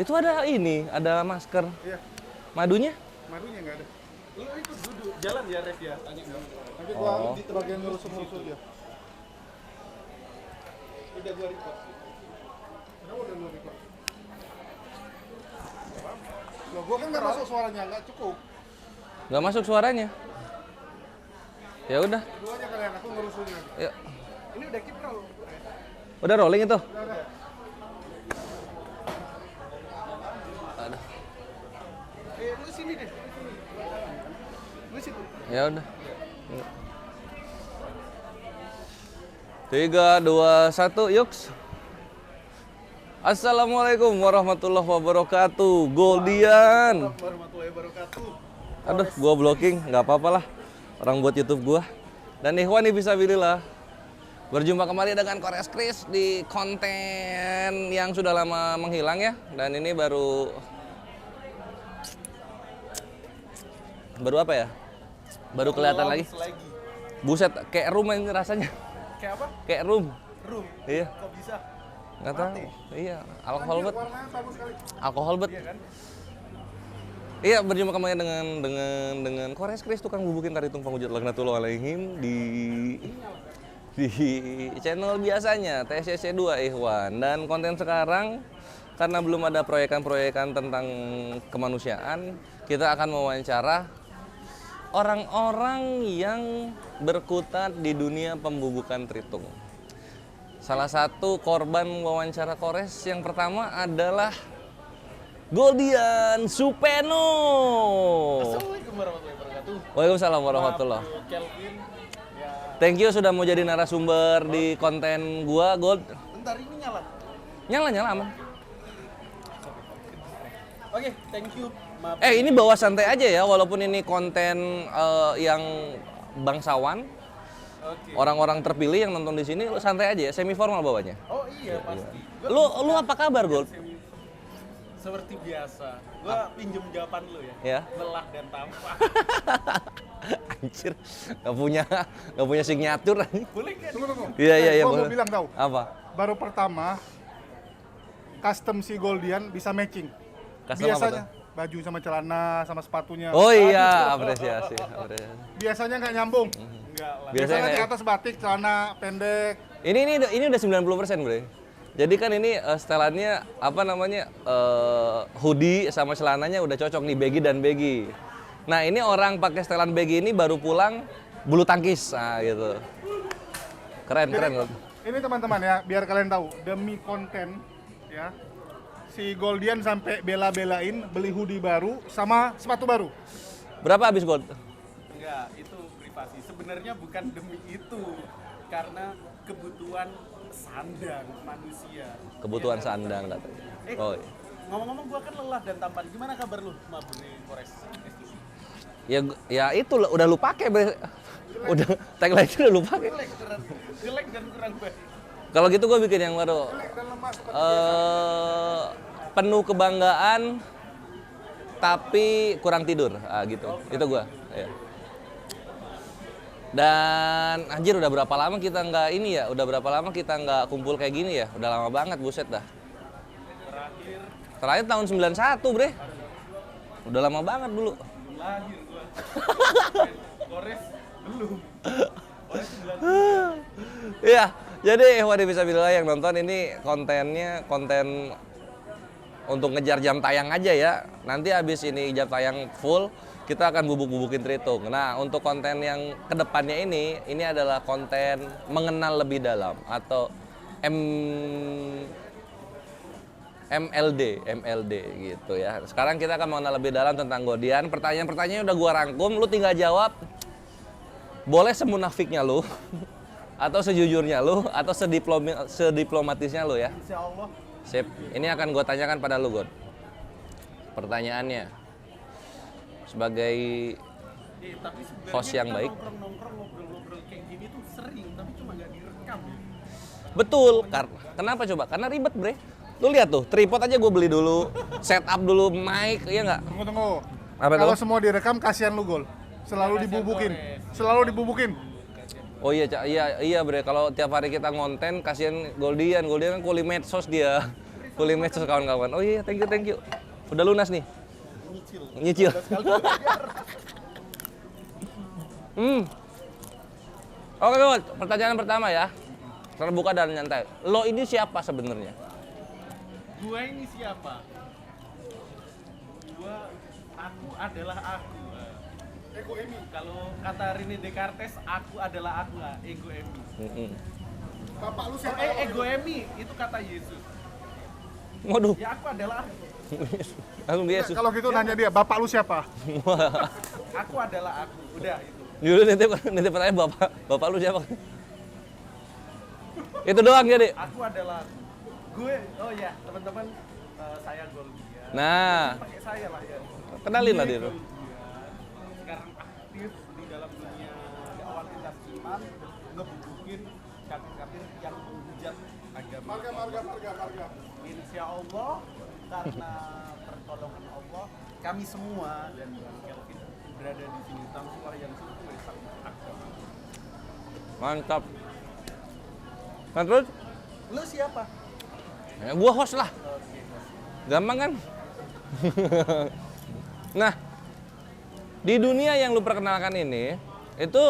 Itu ada ini, ada masker. Iya. Madunya? Madunya nggak ada. Lu itu duduk jalan ya Ref ya? Tanya dong. Nanti gua di bagian ngelus-ngelus dia. Udah gua record. Kenapa udah lu record? Loh, gua kan nggak masuk suaranya, nggak cukup. Nggak masuk suaranya. Ya udah. Keduanya kalian, aku ngelusunya. Yuk. Ini udah keep roll. Udah rolling itu. Udah. Aduh. Lu sini deh. Lu situ. Ya udah. 3, 2, 1, yuks. Assalamualaikum warahmatullahi wabarakatuh. Goldian. Warahmatullahi wabarakatuh. Aduh, gua blocking, nggak apa-apa lah. Orang buat YouTube gua. Dan ikhwan fisabilillah. Berjumpa kembali dengan Kores Kris di konten yang sudah lama menghilang ya. Dan ini baru apa ya? Baru kelihatan lagi. Buset, kayak room ini rasanya. Kayak apa? Kayak room. Room. Iya. Kok bisa? Nggak tahu. Iya, alkohol bet. Warnanya bagus sekali. Alkohol bet. Iya kan? Iya, berjumpa kembali dengan Kores Kris tukang bubukin Karitung Penghujat Laknatullah alaihim di channel biasanya TCC 2 Ikhwan. Dan konten sekarang karena belum ada proyekan-proyekan tentang kemanusiaan, kita akan mewawancara orang-orang yang berkutat di dunia pembubukan Tritung. Salah satu korban wawancara Kores yang pertama adalah Goldian Supeno. Assalamualaikum warahmatullahi wabarakatuh. Waalaikumsalam warahmatullahi. Maaf, Kelvin. Ya. Thank you sudah mau jadi narasumber di konten gua, Gold. Bentar ini nyala. Nyala aman. Oke, thank you. Maaf. Ini bawa santai aja ya, walaupun ini konten yang bangsawan. Oke. Orang-orang terpilih yang nonton di sini santai aja ya, semi formal bawanya. Oh iya pasti. Lu apa kabar, Gold? Seperti biasa. Gua pinjem jawaban lu ya. Ya. Lelah dan tampak. Anjir, nggak punya signatur. Boleh kan? Tunggu. Iya, Gua mau boleh. bilang tahu. Apa? Baru pertama custom si Goldian bisa matching. Custom Biasanya apa baju sama celana sama sepatunya. Oh iya, apresiasi. Biasanya nggak nyambung. Enggak lah. Biasanya Biasanya di nggak ya? atas batik, celana pendek. Ini udah 90%, Bre. Jadi kan ini setelannya apa namanya? Hoodie sama celananya udah cocok nih, baggy dan baggy. Nah, ini orang pakai setelan baggy ini baru pulang bulu tangkis. Nah, gitu. Keren. Gold. Ini teman-teman ya, biar kalian tahu, demi konten ya. Si Goldian sampai bela-belain beli hoodie baru sama sepatu baru. Berapa habis, Gold? Enggak, itu privasi. Sebenarnya bukan demi itu. Karena kebutuhan sandang manusia. Kebutuhan Iya, sandang katanya. Oh, iya. Ngomong-ngomong gua kan lelah dan tampan. Gimana kabar lu? Maaf nih Kores. Ya itu udah lu pakai, Bre. Udah tagline itu udah lu pakai. Jelek dan kurang baik. Kalau gitu gue bikin yang baru. Penuh kebanggaan tapi kurang tidur. Gitu. Itu gue. Ya. Dan anjir udah berapa lama kita nggak ini ya? Udah berapa lama kita nggak kumpul kayak gini ya? Udah lama banget, buset dah. Terakhir tahun 91, Bre. Udah lama banget dulu. Belum lahir gua. Kores belum. Kores 9. Iya, jadi Ikhwan fisabilillah yang nonton ini kontennya konten untuk ngejar jam tayang aja ya. Nanti habis ini jam tayang full, kita akan bubuk-bubukin Tritung. Nah, untuk konten yang kedepannya ini adalah konten mengenal lebih dalam atau MLD gitu ya. Sekarang kita akan mengenal lebih dalam tentang Goldian. Pertanyaan-pertanyaannya udah gua rangkum, lu tinggal jawab. Boleh semunafiknya lu, atau sejujurnya lu, atau sediplomatisnya lu ya. Insya Allah. Sip. Ini akan gue tanyakan pada lu, God. Pertanyaannya, sebagai Tapi sebenarnya host yang kita baik. ngobrol-ngobrol kayak gini tuh sering, tapi cuma nggak direkam ya. Betul. Kenapa coba? Karena ribet, Bre. Lu lihat tuh, tripod aja gue beli dulu, setup dulu mic, iya nggak? Tunggu. Apa Kalau tuh? semua direkam kasihan lu, Gol. Selalu dibubukin. Oh iya, Cak. Iya, Bre. Kalau tiap hari kita ngonten, kasihan Goldian kan kuli medsos dia. Fully match kawan-kawan. Oh iya, thank you. Udah lunas nih. Nyicil. 12 kali bayar. Oke, God. Pertanyaan pertama ya. Terbuka dan nyantai. Lo ini siapa sebenarnya? Gua ini siapa? Aku adalah aku. Ego Emi. Kalau kata Rene Descartes, aku adalah aku, ego emi. Bapak lu siapa? Ego emi itu kata Yesus. Waduh. Ya aku adalah aku. Langsung dia Yesus. Kalau gitu nanya dia, bapak lu siapa? Aku adalah aku. Udah itu. Dulu nanti pertanyaan bapak lu siapa? Itu doang ya, Dik. Aku adalah aku. Gue, oh ya teman-teman, saya Goldian. Nah, Pakai saya lah ya. kenalin lah dia. Goldian. Sekarang aktif di dalam dunia dakwah lintas iman, ngebubukin kafir-kafir yang menghujat agama. Marga. Insya Allah karena pertolongan Allah, kami semua dan Bang Kelvin berada di sini tanpa yang sungguh sangat agama. Mantap. Nah, terus? Lu siapa? Ya, gua host lah. Oke. Gampang kan? Nah, di dunia yang lu perkenalkan ini, itu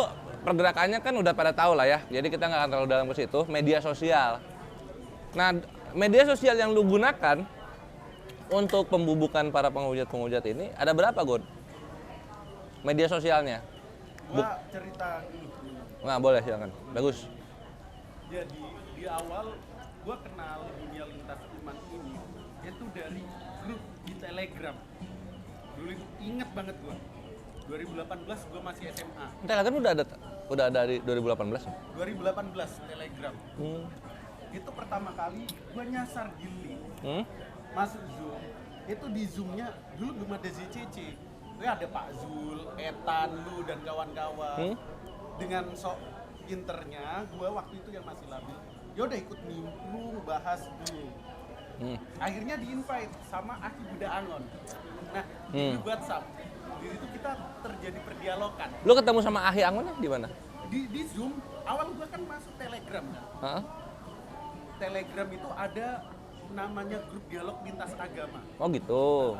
pergerakannya kan udah pada tahu lah ya. Jadi kita nggak akan terlalu dalam ke situ. Media sosial. Nah, media sosial yang lu gunakan untuk pembubukan para penghujat-penghujat ini ada berapa, God? Media sosialnya? Gua cerita dulu. Nah, boleh silakan. Bagus. Jadi di awal gua kenal dunia lintas iman ini itu dari grup di Telegram. Dulu itu inget banget gua. 2018 gua masih SMA. Telegram udah ada di 2018 ya? 2018 Telegram. Itu pertama kali gua nyasar di link. Masuk Zoom. Itu di Zoom-nya dulu belum ada ZCC. Ada Pak Zul, Etan, lu dan kawan-kawan. Dengan sok internya, gue waktu itu yang masih labil. Yaudah ikut nimbrung, bahas dulu. Akhirnya di-invite sama Aki Buda Angon. Nah, di WhatsApp. Di situ kita terjadi perdialogan. Lu ketemu sama Ahi Angonnya di mana? Di Zoom, awal gue kan masuk Telegram. Heeh. Telegram itu ada namanya grup dialog lintas agama. Oh gitu.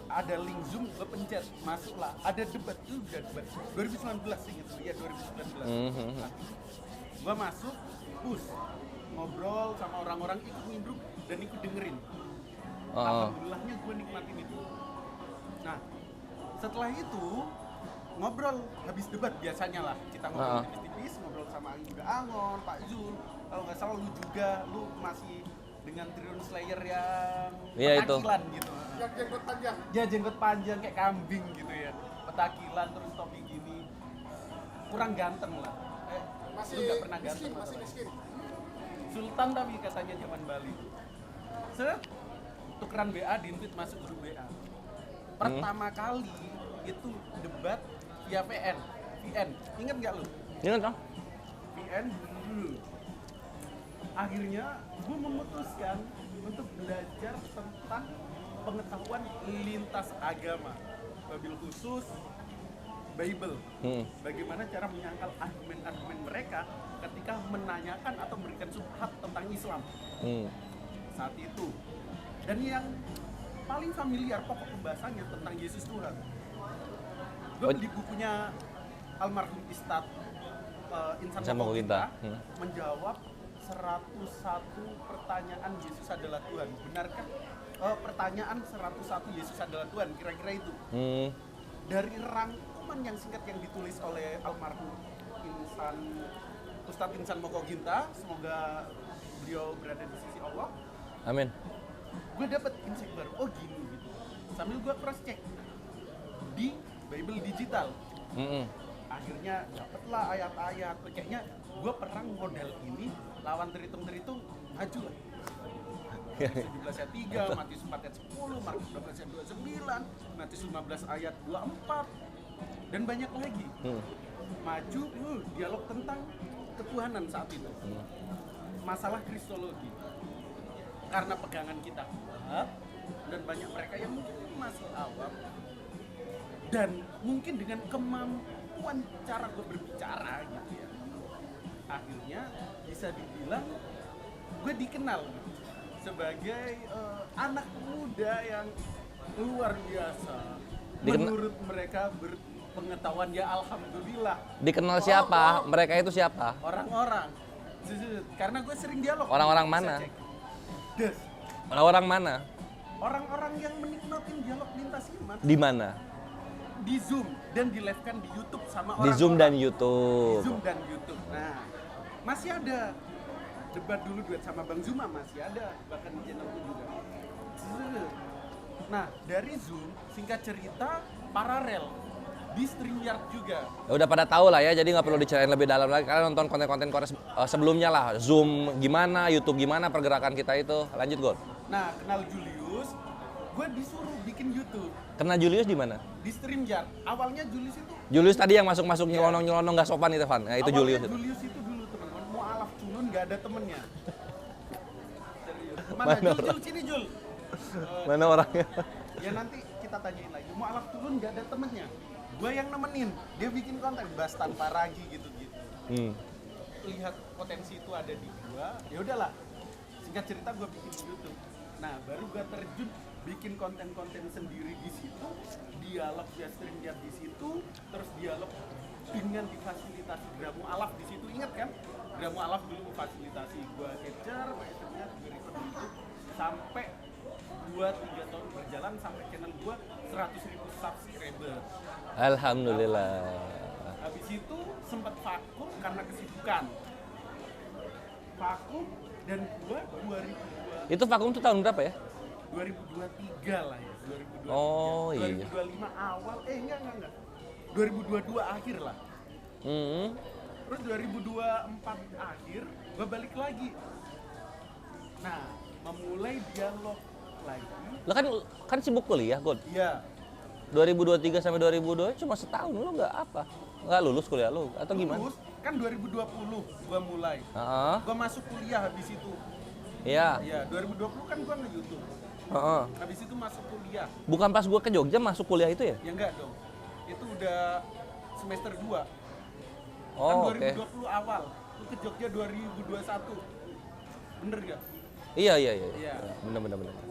Ada link Zoom, gue pencet, masuklah. Ada debat, itu udah debat 2019 sih gitu, ya 2019. Gue masuk, ngobrol sama orang-orang, ikut nimbrung dan ikut dengerin. Alhamdulillahnya gue nikmatin itu. Nah, setelah itu ngobrol habis debat biasanya lah, kita ngobrol tipis-tipis, ngobrol sama Ibu Angon, Pak Zul. Kalau nggak salah lu juga, lu masih dengan Trion Slayer yang petakilan gitu. Yang jenggot panjang. Ya jenggot panjang kayak kambing gitu ya. Petakilan terus topi gini. Kurang ganteng lah. Lu nggak pernah ganteng. Masih miskin. Sultan tapi katanya zaman Bali. Set tukeran BA di-invite masuk grup BA. Pertama kali itu debat via VN. Ingat nggak lu? Ingat dong? VN dulu. Akhirnya gue memutuskan untuk belajar tentang pengetahuan lintas agama, wabil khusus Bible. Bagaimana cara menyangkal argumen-argumen mereka ketika menanyakan atau memberikan subhat tentang Islam saat itu. Dan yang paling familiar pokok pembahasannya tentang Yesus Tuhan. Gue di bukunya almarhum Ustadz Insan Mokoginta menjawab 101 pertanyaan Yesus adalah Tuhan. Benarkah pertanyaan 101 Yesus adalah Tuhan? Kira-kira itu. Dari rangkuman yang singkat yang ditulis oleh almarhum Ustadz Insan Mokoginta, semoga beliau berada di sisi Allah. Amin. Gue dapet insight baru. Oh gini gitu. Sambil gue cross check di Bible digital. Akhirnya dapetlah ayat-ayat. Kayaknya gue perang model ini lawan terhitung maju lah. 17 ayat 3, Matius 4 ayat 10, Markus 12 ayat 29, Matius 15 ayat 24 dan banyak lagi. Maju dialog tentang ketuhanan saat itu. Masalah kristologi. Karena pegangan kita kuat dan banyak mereka yang mungkin masih awam dan mungkin dengan kemampuan cara gue berbicara gitu ya. Akhirnya bisa dibilang gue dikenal sebagai anak muda yang luar biasa. Dikenal- Menurut mereka berpengetahuan ya alhamdulillah. Dikenal siapa? Mereka itu siapa? Orang-orang. Karena gue sering dialog. Orang-orang Bisa mana? cek. Des. Orang mana? Orang-orang yang menikmatin dialog lintas iman Di mana? di Zoom dan di live kan di YouTube sama Di orang-orang. Zoom dan Di YouTube. Zoom dan YouTube. Nah, masih ada debat dulu duet sama Bang Zuma masih ada bahkan di channelku juga. Nah, dari Zoom singkat cerita paralel di StreamYard juga. Ya udah pada tahu lah ya, jadi nggak perlu diceritain lebih dalam lagi. Kalian nonton konten-konten Kores sebelumnya lah. Zoom gimana, YouTube gimana pergerakan kita itu. Lanjut, Gol. Nah, kenal Julius, gue disuruh bikin YouTube Kena Julius di mana? di StreamYard. Awalnya Julius itu Julius tadi yang masuk-masuk nyelonong-nyelonong nggak sopan itu, Van. Nah, itu awalnya Julius. Julius itu dulu teman-teman mualaf culun nggak ada temennya. Serius. Mana Jul, sini Jul. Mana orangnya? Ya nanti kita tanyain lagi. Mualaf culun nggak ada temennya. Gue yang nemenin. Dia bikin konten bahas tanpa ragi gitu-gitu. Lihat potensi itu ada di gue. Ya udahlah. Singkat cerita gue bikin YouTube. Nah baru gue terjun bikin konten-konten sendiri di situ, dialog via StreamYard di situ, terus dialog dengan difasilitasi Gramu Alaf di situ. Ingat kan? Gramu Alaf dulu fasilitasi gue capture, masternya gue record di YouTube sampai 2-3 tahun berjalan sampai channel gue 100.000 subscriber. Alhamdulillah. Habis itu sempat vakum karena kesibukan. Vakum dan gue 2002 Itu vakum tuh tahun berapa ya? 2023 lah ya, 2023. Oh, iya. 2025 awal, enggak. 2022 akhir lah. Terus 2024 akhir, gue balik lagi. Nah, memulai dialog lagi. Lo kan sibuk kuliah, God. Iya, 2023 sampai 2002 cuma setahun, lo nggak apa? Nggak lulus kuliah lo atau gimana? lulus kan 2020 gue mulai. Heeh. Gue masuk kuliah habis itu. Iya. Iya, 2020 kan gue nge-YouTube. Heeh. Habis itu masuk kuliah. Bukan pas gua ke Jogja masuk kuliah itu ya? Ya enggak dong. Itu udah semester 2. Oh, kan oke. 2020 awal. Lu ke Jogja 2021. Bener gak? Iya. Iya. Bener.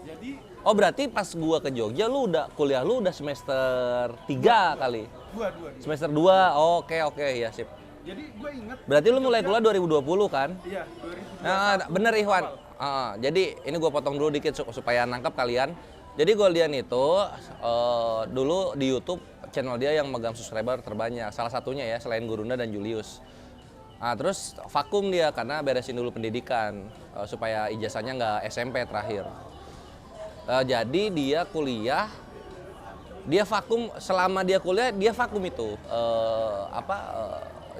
Jadi Oh, berarti pas gua ke Jogja lu udah kuliah lu udah semester 3 kali. dua. Semester 2. Oh, oke, ya sip. Jadi gue inget. Berarti lu mulai kuliah 2020 kan? Iya, 2021. Nah, bener Ikhwan. awal. Jadi ini gue potong dulu dikit supaya nangkep kalian. Jadi Goldian itu dulu di YouTube channel dia yang megang subscriber terbanyak. Salah satunya ya selain Gurunda dan Julius. Nah, terus vakum dia karena beresin dulu pendidikan supaya ijazahnya nggak SMP terakhir. Jadi dia kuliah, dia vakum selama dia kuliah dia vakum itu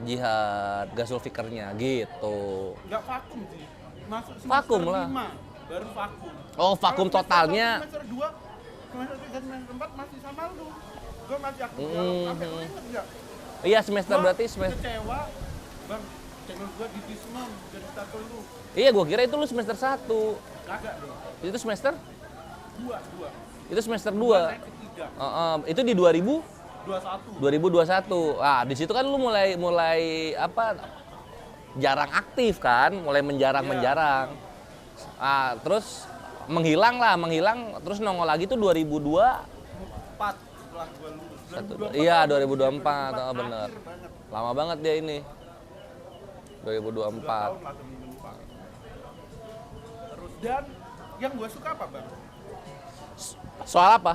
jihad gasul fikernya gitu. Nggak vakum sih. Masuk semester Vakum lah. 5 baru vakum. Oh, vakum Kalau totalnya. Semester 2, semester 3, semester 4 masih sama lu. Gue masih aktif dialog. Sampai lu inget nggak? Iya semester Gua berarti semester. kecewa, Bang, channel gue di Dismon jadi tackle lu. Iya gua kira itu lu semester 1. Kagak dong. Itu semester? 2. Itu semester Naik 2. ke 3. Itu di 21. 2021. Ah, di situ kan lu mulai jarang aktif kan, mulai menjarang. Ah, terus menghilang terus nongol lagi tuh 2002. 4 setelah gue lulus. 2024, Iya, 2024, bener. akhir banget. Lama banget dia ini. 2 2024. tahun lah demi lupa. Terus dan yang gue suka apa bang? Soal apa?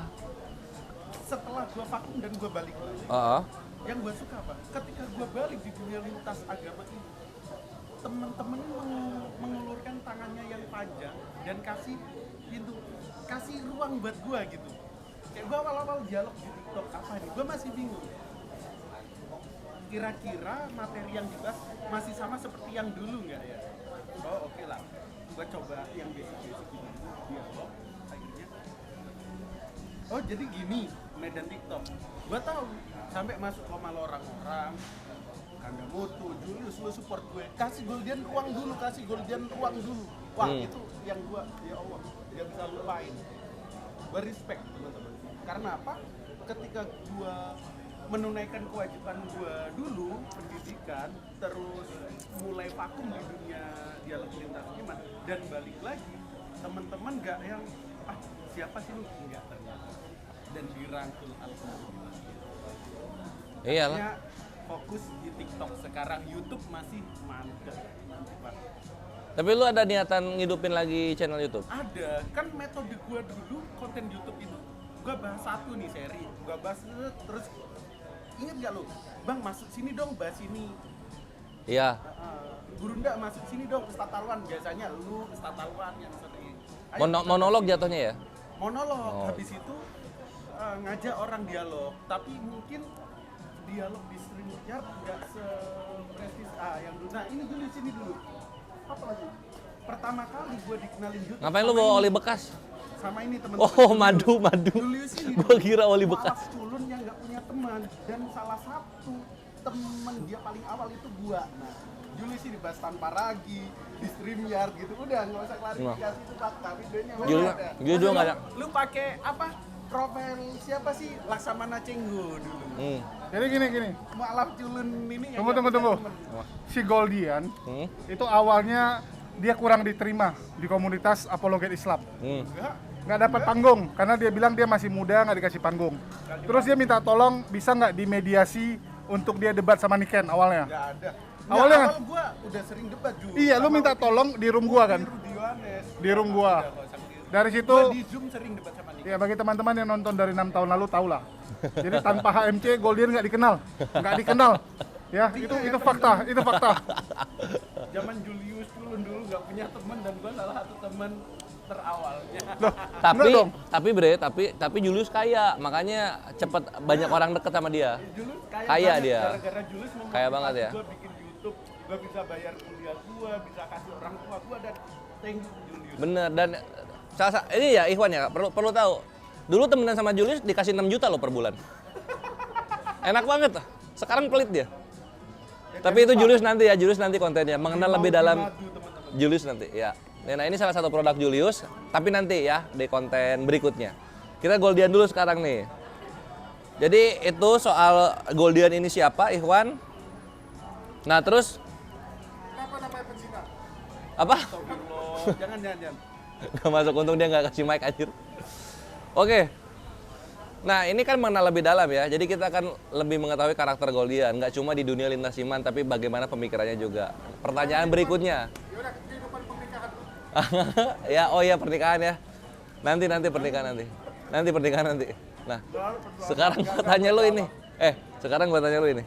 Setelah gue vakum dan gue balik lagi, Heeh. yang gue suka apa? Ketika gue balik di dunia lintas agama ini, temen-temen mengulurkan tangannya yang panjang dan kasih ruang buat gue gitu. Kayak gue awal-awal dialog di TikTok apa nih? Gue masih bingung. Kira-kira materi yang dibahas masih sama seperti yang dulu nggak ya? Oh oke lah, gue coba yang basic-basic dulu dialog. Akhirnya, oh jadi gini medan TikTok. Gue tahu sampai masuk koma orang-orang. Kanda Mutu, Julius, lu support gue. Kasih Goldian ruang dulu. Wah itu yang gue, ya Allah, gak bisa lupain. Gue respect teman-teman. Karena apa? Ketika gue menunaikan kewajiban gue dulu, pendidikan, terus mulai vakum di dunia dialog lintas iman, dan balik lagi, teman-teman nggak yang siapa sih lu, enggak ternyata, dan dirangkul alhamdulillah. Iyalah. Artinya fokus di TikTok sekarang, YouTube masih mantep. Tapi lu ada niatan ngidupin lagi channel YouTube? Ada, kan metode gua dulu konten YouTube itu gua bahas satu nih seri, gua bahas terus inget gak lu? Bang masuk sini dong bahas ini. Iya. Gurunda masuk sini dong Ustadz Talwan, biasanya lu Ustadz Talwan yang sering. Monolog jatuhnya ya? Monolog, Oh. habis itu ngajak orang dialog, tapi mungkin dialog di StreamYard nggak seprestis yang dulu. Nah ini dulu sini dulu. Apa lagi? Pertama kali gue dikenalin YouTube. Ngapain lu sama bawa ini. oli bekas? Sama ini teman-teman. Oh, madu. Julius ini. Gua kira oli bekas. Maaf culun yang nggak punya teman, dan salah satu teman dia paling awal itu gua. Nah, Julius ini bahas tanpa ragi di StreamYard gitu. Udah nggak usah klarifikasi itu fakta, videonya masih Julius- ada. Julius juga nggak ada. Lu pakai apa? Profil siapa sih? Laksamana Cenggo dulu. Jadi gini. Mualaf culun ini yang Tunggu. nggak punya teman. Si Goldian Hmm? itu awalnya dia kurang diterima di komunitas apologet Islam. Hmm. Nggak dapat panggung karena dia bilang dia masih muda, nggak dikasih panggung. Terus dia minta tolong bisa nggak dimediasi untuk dia debat sama Niken awalnya. Nggak ada. Awalnya kan? Awal gua udah sering debat juga. Iya, lu minta tolong di room gua kan? Rudi Yohanes. Di room gua. Dari situ, Gua di Zoom sering debat sama Niken. ya bagi teman-teman yang nonton dari 6 tahun lalu tau lah. Jadi tanpa HMC Goldian nggak dikenal. Ya, itu fakta. Zaman Julius dulu nggak punya teman, dan gua salah satu teman terawalnya. Loh, Tapi enggak dong. tapi Julius kaya, makanya cepet banyak orang deket sama dia. Julius Kaya banget, dia. Gara-gara Julius Kaya banget ya. Gua bikin YouTube, gua bisa bayar kuliah gua, bisa kasih orang tua gua, dan thank you Julius. Bener, dan ini ya Ikhwan ya, perlu tahu. Dulu temenan sama Julius dikasih 6 juta loh per bulan. Enak banget. Sekarang pelit dia. Tapi itu Julius nanti kontennya mengenal lebih dalam Julius nanti ya. Nah ini salah satu produk Julius, tapi nanti ya di konten berikutnya. Kita Goldian dulu sekarang nih. Jadi itu soal Goldian ini siapa, Ikhwan? Nah terus Apa namanya pencinta? apa? Astagfirullah. Jangan. Gak masuk, untung dia nggak kasih mic anjir. Oke. Nah ini kan mengenal lebih dalam ya, jadi kita akan lebih mengetahui karakter Goldian, nggak cuma di dunia lintas iman, tapi bagaimana pemikirannya juga. Pertanyaan berikutnya. Yaudah, kehidupan pernikahan. Ya, oh ya pernikahan ya. Nanti pernikahan nanti. Nah, sekarang gua tanya lo ini. Sekarang gua tanya lo ini.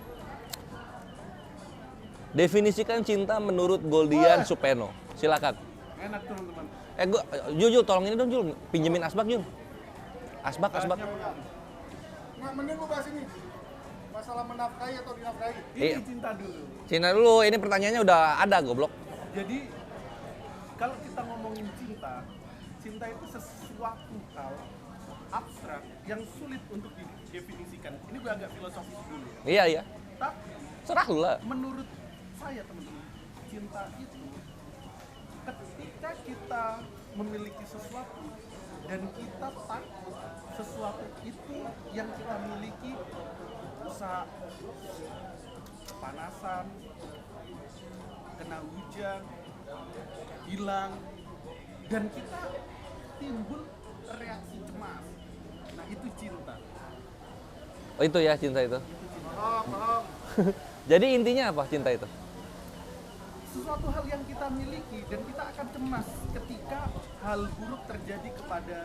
Definisikan cinta menurut Goldian Supeno. Silakan. Enak teman-teman. Gua Jul, tolong ini dong Jul, pinjemin asbak Jul. Asbak. Nggak, mending gua bahas ini. Masalah menafkahi atau dinafkahi. Iya. Ini cinta dulu. Cinta dulu, ini pertanyaannya udah ada goblok. Jadi kalau kita ngomongin cinta itu sesuatu hal abstrak yang sulit untuk didefinisikan. Ini gue agak filosofis dulu ya. Iya. Tapi Serah lu lah. menurut saya teman-teman, cinta itu ketika kita memiliki sesuatu dan kita takut sesuatu itu yang kita miliki bisa panasan, kena hujan, hilang, dan kita timbul reaksi cemas. Nah itu cinta. Oh itu ya cinta itu. Paham. Jadi intinya apa cinta itu? Sesuatu hal yang kita miliki dan kita akan cemas ketika hal buruk terjadi kepada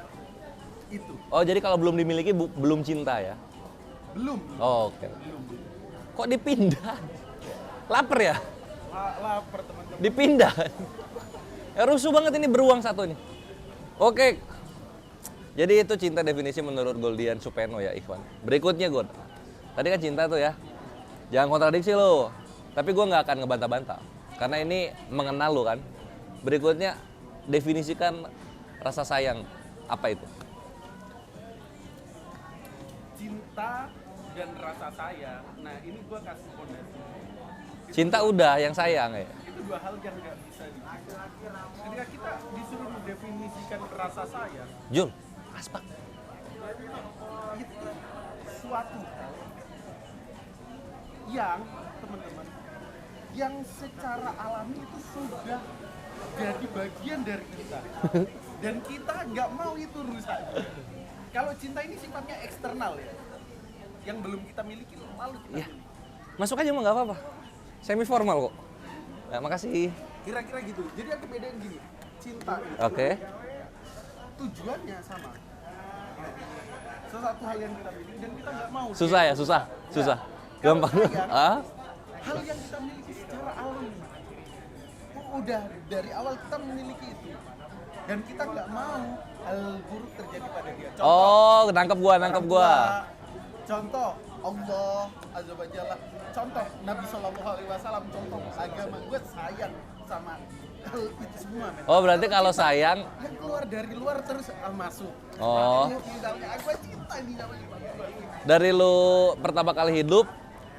itu. Oh jadi kalau belum dimiliki belum cinta ya? Belum. Oh, oke. Belum. Kok dipindah? Laper ya? Lapar teman-teman. Dipindah. Ya rusuh banget ini beruang satu nih. Oke. Jadi itu cinta definisi menurut Goldian Supeno ya Ikhwan. Berikutnya God. Tadi kan cinta tuh ya. Jangan kontradiksi lo. Tapi gue nggak akan ngebantah-bantah. Karena ini mengenal lo kan. Berikutnya definisikan rasa sayang. Apa itu? Cinta dan rasa sayang. Nah ini gua kasih fondasi. Cinta udah, yang sayang ya. Itu dua hal yang nggak bisa dipisahkan. Ketika kita disuruh mendefinisikan rasa sayang, Jul, aspak. itu suatu hal yang teman-teman yang secara alami itu sudah jadi bagian dari kita. Dan kita nggak mau itu rusak. Kalau cinta ini sifatnya eksternal ya, yang belum kita miliki lalu kita Iya. miliki. Masuk aja mah nggak apa-apa. Semi formal kok. Ya, makasih. Kira-kira gitu. Jadi aku bedain gini, cinta itu Oke. tujuannya sama. Sesuatu hal yang kita miliki dan kita nggak mau. Susah ya, susah. Gampang. Kalau sayang, Ah? hal yang kita miliki secara alami. Udah dari awal kita memiliki itu. Dan kita nggak mau hal buruk terjadi pada dia. Oh, nangkep gua. Contoh Allah Azza wa Jalla. Contoh Nabi Shallallahu Alaihi Wasallam. Contoh agama, gue sayang sama hal itu semua. Men. Oh, berarti kalau sayang, Yang keluar dari luar terus masuk. Oh. Misalnya aku cinta ini namanya. dari lu pertama kali hidup,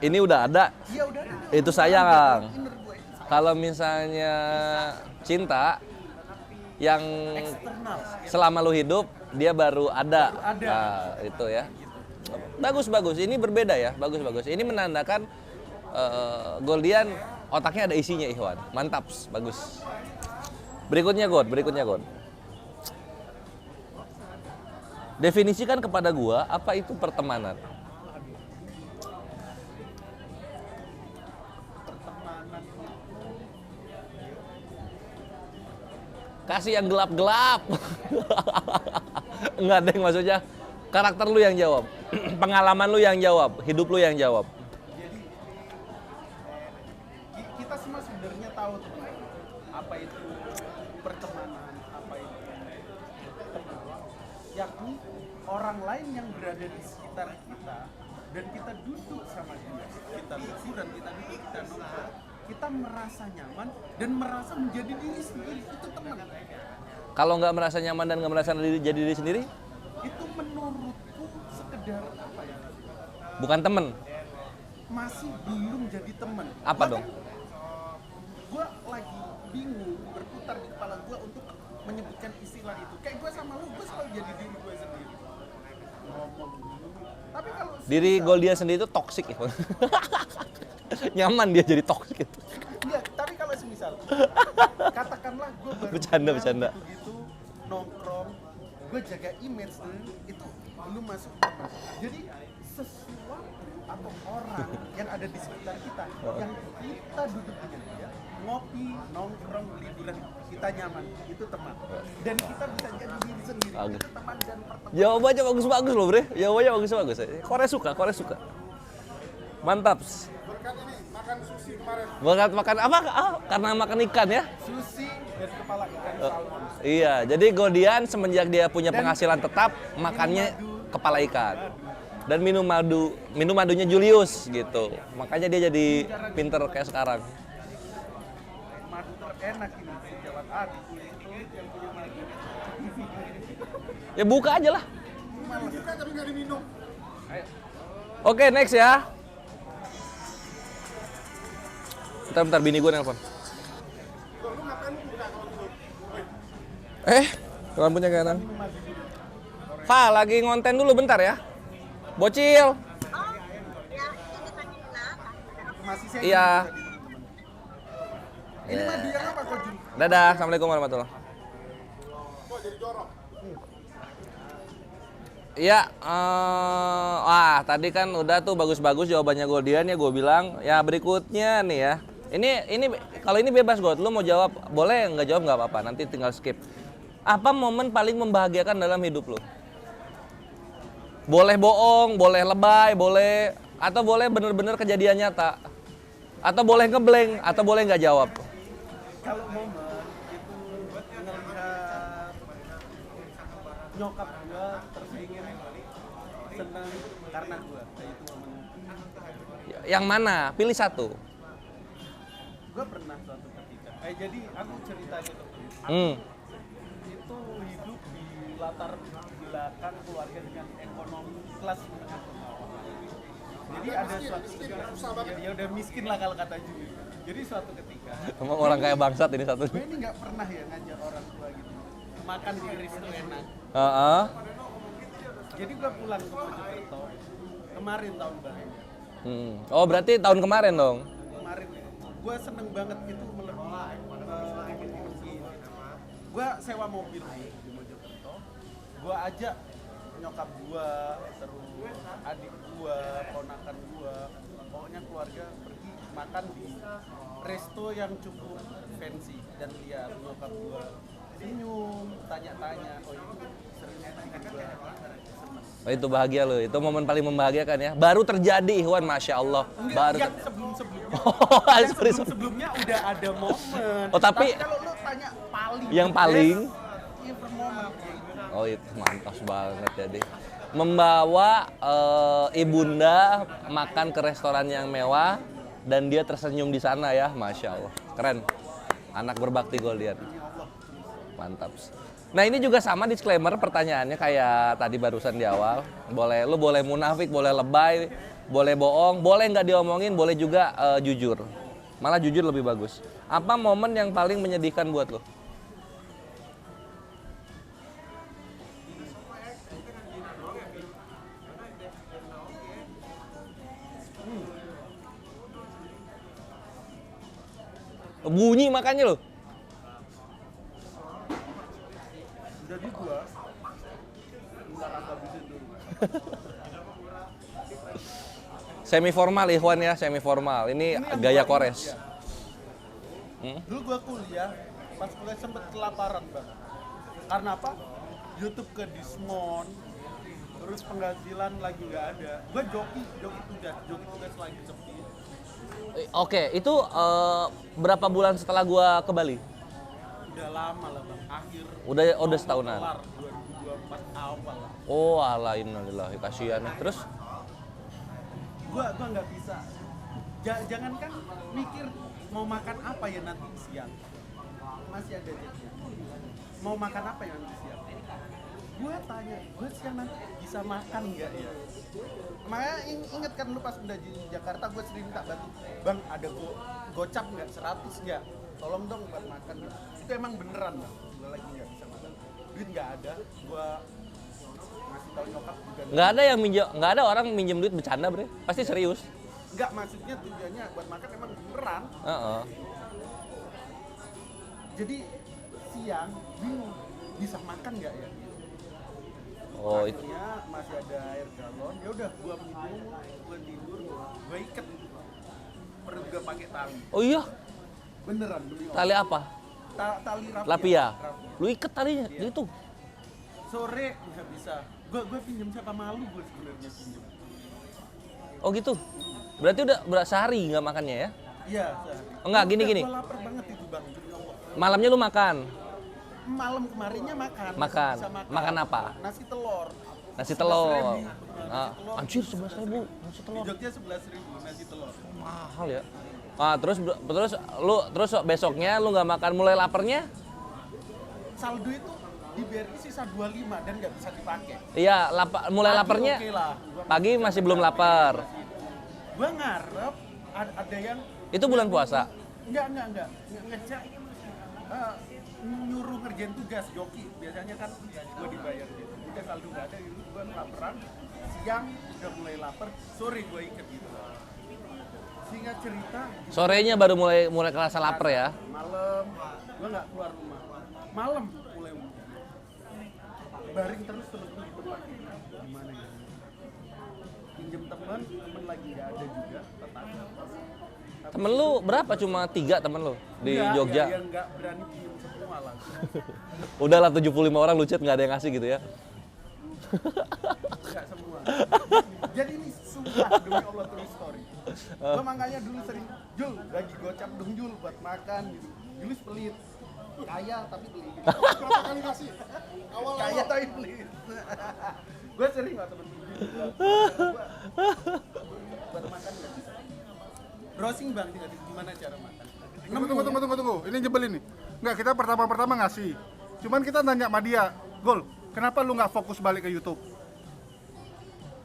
ini udah ada. Iya udah. Itu sayang. Inner gue itu sayang. Kalau misalnya cinta yang Eksternal. selama lu hidup dia baru ada. ada. Nah, itu ya. Bagus. Ini berbeda ya. Bagus. Ini menandakan Goldian otaknya ada isinya, Ikhwan. Mantap, bagus. Berikutnya God. Definisikan kepada gua apa itu pertemanan. Pertemanan itu Kasih yang gelap-gelap. Enggak deh, maksudnya karakter lu yang jawab. Pengalaman lu yang jawab, hidup lu yang jawab. jadi kita semua sebenarnya tahu tuh apa itu pertemanan, apa itu teman, yakni orang lain yang berada di sekitar kita dan kita duduk sama dia, kita liburan, kita duduk, kita nongkrong, kita merasa nyaman dan merasa menjadi diri sendiri, itu teman. Kalau nggak merasa nyaman dan nggak merasa jadi diri sendiri, Itu menurutku sekedar apa ya, bukan temen. masih belum jadi teman. Apa dong? Gue lagi bingung berputar di kepala gue untuk menyebutkan istilah itu. Kayak gue sama lu, gue selalu jadi diri gue sendiri. Ngomong. Tapi kalau Diri Goldian sendiri itu toksik ya. Nyaman dia jadi toksik itu. Enggak, tapi kalau semisal katakanlah gue baru Bercanda. gitu nongkrong, gue jaga image itu belum masuk teman. Jadi sesuatu atau orang yang ada di sekitar kita yang kita duduk dengan dia, ngopi, nongkrong, liburan, kita nyaman, itu teman. Dan kita bisa jadi diri sendiri, Bagus. itu teman dan pertemuan. Jawabannya bagus loh, Bre. Jawabannya bagus. Korea suka. Mantap. Berkat ini makan sushi kemarin. Berkat makan apa? Karena makan ikan ya. Sushi dan kepala ikan salmon. Iya, jadi Goldian semenjak dia punya Dan penghasilan tetap, makannya minum kepala ikan. Dan minum madunya Julius gitu. Makanya dia jadi pinter kayak sekarang. Madu terenak ini sejawat hati. Yang punya madu. Ya buka aja lah. Buka tapi nggak diminum. Oke, next ya. Bentar, bini gue nelpon. Loh, lu ngapain lu buka kalau gitu? Lampunya kanan. Fa, lagi ngonten dulu bentar ya. Bocil. Masih saya Iya. Ini madu yang apa kok Jun? Dadah, assalamualaikum warahmatullahi. Kok jadi jorok? Iya, tadi kan udah tuh bagus-bagus jawabannya Goldian ya, gue bilang. Ya berikutnya nih ya. Ini kalau ini bebas God, lu mau jawab boleh, nggak jawab nggak apa-apa, nanti tinggal skip. Apa momen paling membahagiakan dalam hidup lu? Boleh bohong, boleh lebay, boleh atau boleh bener-bener kejadian nyata. Atau boleh ngeblank, atau boleh nggak jawab. Kalau momen itu ngelihat nyokap gua tersingin senang karena gua, kayak itu momen. Yang mana? Pilih satu. Gua pernah suatu ketika, jadi aku cerita gitu. Hmm. Itu hidup di latar belakang keluarga dengan ekonomi kelas menengah ke bawah. Jadi ada suatu ketika, ya udah miskin lah kalau kata Juni. Jadi suatu ketika, Emang orang kayak bangsat ini satu. gue ini nggak pernah ya ngajak orang tua gitu makan di resto enak. Heeh. Jadi gue pulang ke Mojokerto kemarin tahun baru. Oh, berarti tahun kemarin dong. Kemarin gue seneng banget itu melebihi gue sewa mobil Gua ajak nyokap gua, terus adik gua, ponakan gua, pokoknya keluarga pergi makan di resto yang cukup fancy dan lihat nyokap gua senyum, tanya-tanya, oh ini sering bikin gua seneng. Oh, itu bahagia loh, itu momen paling membahagiakan ya. Baru terjadi Ikhwan, Masya Allah. Baru Yang sebelum-sebelumnya, Oh, yang sorry. sebelum-sebelumnya udah ada momen. Oh, tapi kalau lu tanya paling yang paling even moment kayak gitu. oh itu mantap banget jadi membawa ibunda makan ke restoran yang mewah dan dia tersenyum di sana ya, Masya Allah, keren. Anak berbakti Goldian, mantap. Nah ini juga sama disclaimer pertanyaannya kayak tadi barusan di awal. Lu boleh munafik, boleh lebay, boleh bohong, boleh nggak diomongin, boleh juga jujur. Malah jujur lebih bagus. Apa momen yang paling menyedihkan buat lo? Bunyi makanya lo. Jadi gua nggak habisin dulu. Semi formal Ikhwan ya, semi formal. Ini yang gaya gua Kores. ingat ya. Dulu gua kuliah, pas kuliah sempet kelaparan bang. Karena apa? YouTube ke Dismon, terus penghasilan lagi nggak ada. Gua joki tugas lagi sepi. Oke, itu berapa bulan setelah gua ke Bali? Udah lama lah bang, akhir. Udah setahunan. Kelar 2024 awal lah. Oh, ala innalillahi kasihan. Terus Gua nggak bisa. Jangankan mikir mau makan apa ya nanti siang. Masih ada jetnya. Mau makan apa ya nanti siang? Gua tanya, gua siang nanti bisa makan nggak ya? Makanya inget kan lu pas udah di Jakarta gua sering minta bantu. Bang, ada gocap nggak? 100 nggak? Tolong dong buat makan. Itu emang beneran bang. Gua lagi nggak bisa makan. Duit nggak ada. Gua ngasih tahu nyokap juga. nggak ada orang minjem duit bercanda, Bre. Pasti serius. Enggak, maksudnya tujuannya buat makan emang beneran. Heeh. Jadi siang bingung bisa makan nggak ya? Oh, itu. Akhirnya masih ada air galon. Ya udah gua minum, gua tidur, gua iket perut gua pakai tali. Oh iya, Beneran demi Allah. tali apa? Tali rafia. Lapia. Rafia. Lu iket talinya Iya. gitu. Sore nggak bisa. Gua pinjam siapa, malu gua sebenarnya pinjam. Oh gitu. Berarti udah sehari nggak makannya ya? Iya, sehari. Enggak, gini. Gua lapar banget itu bang, demi Allah. Malamnya lu makan. Malam kemarinnya makan. Makan. Bisa Makan apa? Nasi telur. Nasi telur. 11.000. Ah, anjir 11.000 nasi Di telur. Jogja 11.000 nasi telur. Mahal ya. Ah, terus besoknya lu nggak makan, mulai laparnya? Saldo itu di BRI sisa 25 dan nggak bisa dipakai. Iya, mulai Pagi laparnya. oke lah. Pagi masih belum lapar. Gua ngarep ada yang Itu bulan puasa. enggak ngecek nyuruh ngerjain tugas joki. Biasanya kan gua dibayar gitu. Udah saldo nggak ada gitu, gua laparan. Siang udah mulai lapar, sore gua iket gitu. Singkat cerita, Sorenya baru mulai kerasa lapar ya. malam gua nggak keluar rumah. Malam mulai baring terus di tempat. Gimana ya? Pinjem temen lagi nggak ada juga, tetangga. Temen lu berapa? Cuma 3 temen lu di Nggak, Jogja. yang nggak berani pinjem semua langsung. Udahlah 75 orang lu chat nggak ada yang ngasih gitu ya. Nggak semua. Jadi ini sumpah demi Allah true story. Gua makanya dulu sering, Jul, bagi gocap dong Jul buat makan gitu. Jul pelit. Kaya tapi pelit. Berapa kali kasih? Kaya tapi pelit. Gue sering nggak temen buat makan nggak bisa. Browsing bang, gimana cara makan? Tunggu. Ini jebelin nih. Enggak, kita pertama ngasih. Cuman kita nanya sama dia, Gol, kenapa lu nggak fokus balik ke YouTube?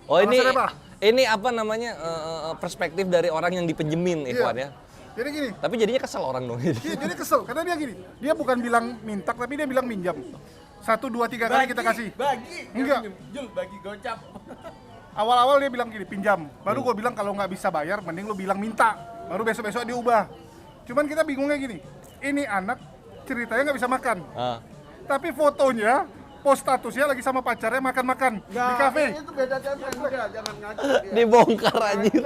Oh Alasannya apa? ini apa namanya perspektif dari orang yang dipinjemin Ikhwan ya. Jadi gini, Tapi jadinya kesel orang dong. jadi kesel karena dia gini. Dia bukan bilang minta, tapi dia bilang minjam. 1, 2, 3 kali kita kasih. Bagi. Enggak. Jul, bagi gocap. Awal-awal dia bilang gini, pinjam. Baru gue bilang kalau nggak bisa bayar, mending lu bilang minta. Baru besok-besok diubah. Cuman kita bingungnya gini, ini anak ceritanya nggak bisa makan. Ah. Tapi fotonya post statusnya lagi sama pacarnya makan-makan di Nggak, kafe. itu beda channel. Enggak, jangan ngaco dia. Dibongkar anjir.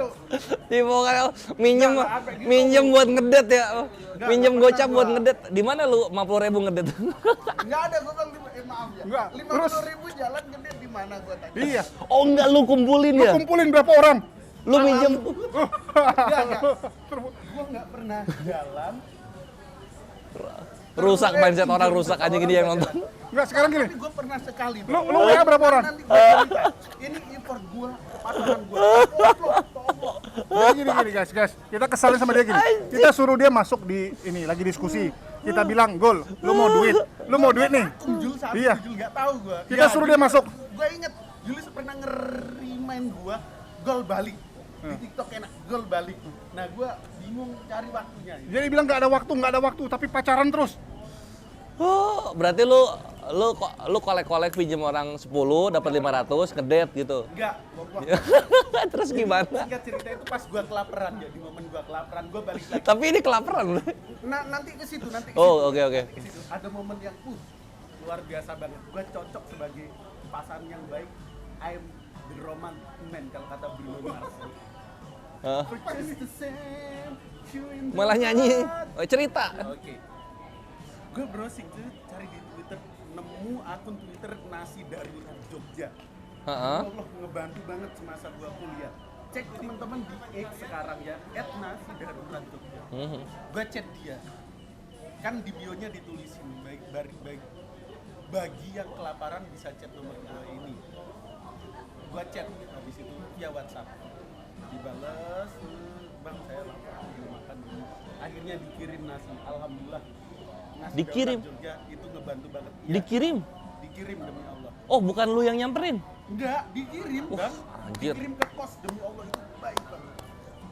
Dibongkar. Minjem Nggak, apa gitu. minjem buat ngedet ya. Minjem nggak gocap pernah buat gua. ngedet. Di mana lu 50.000 ngedet? Enggak ada, gua bilang maaf ya. Enggak, 50.000 jalan gede di mana gua tanya. Iya. Oh enggak lu kumpulin Lu ya? kumpulin berapa orang? Lu minjem Enggak. Gua enggak pernah jalan. rusak mindset orang rusak anjing ini yang nonton. Enggak, sekarang gini. Tapi gua pernah sekali. Lu WA berapa orang? Nanti gua cerita. Ini import gua, pasangan gua. Toplok. Jadi gini guys, kita kesalin sama dia gini. Kita suruh dia masuk di ini lagi diskusi. Kita bilang, "Gol, lu mau duit nih." Jul satu, Iya. Jul enggak tahu gua. Kita suruh dia masuk. Gua inget Julius pernah ngerimain gua gol balik. Di TikTok enak, gol balik. Nah, gua bingung cari waktunya. Jadi bilang nggak ada waktu, tapi pacaran terus. Oh, berarti lu kolek-kolek pinjem orang 10 dapat 500 ngedet gitu. Enggak, gua Terus gimana? singkat cerita itu pas gua kelaparan ya, di momen gua kelaparan gua balik lagi. Tapi ini kelaparan. Nah, nanti ke situ. Oh, oke. Ke situ. Ada momen yang luar biasa banget. Gua cocok sebagai pasangan yang baik. I'm the romantic man kalau kata Bruno Mars. Hah? Just the same, you in the Malah nyanyi, heart. oh, cerita. Oke. Gue browsing tuh, cari di Twitter, nemu akun Twitter Nasi Darurat Jogja. Heeh. Allah ngebantu banget semasa gua kuliah. Cek teman-teman di X sekarang ya, @Nasi Darurat Jogja. Gua chat dia. Kan di bio-nya ditulisin bagi yang kelaparan bisa chat nomor gua ini. Gua chat habis itu via WhatsApp. Dibales, "Bang, saya lapar, mau makan dulu." Akhirnya dikirim nasi. Alhamdulillah. Nasi Dikirim? Darurat Jogja itu ngebantu banget. Iya, Dikirim? dikirim demi Allah. Oh, bukan lu yang nyamperin? Enggak, dikirim, Bang. anjir. Dikirim ke kos demi Allah itu baik banget.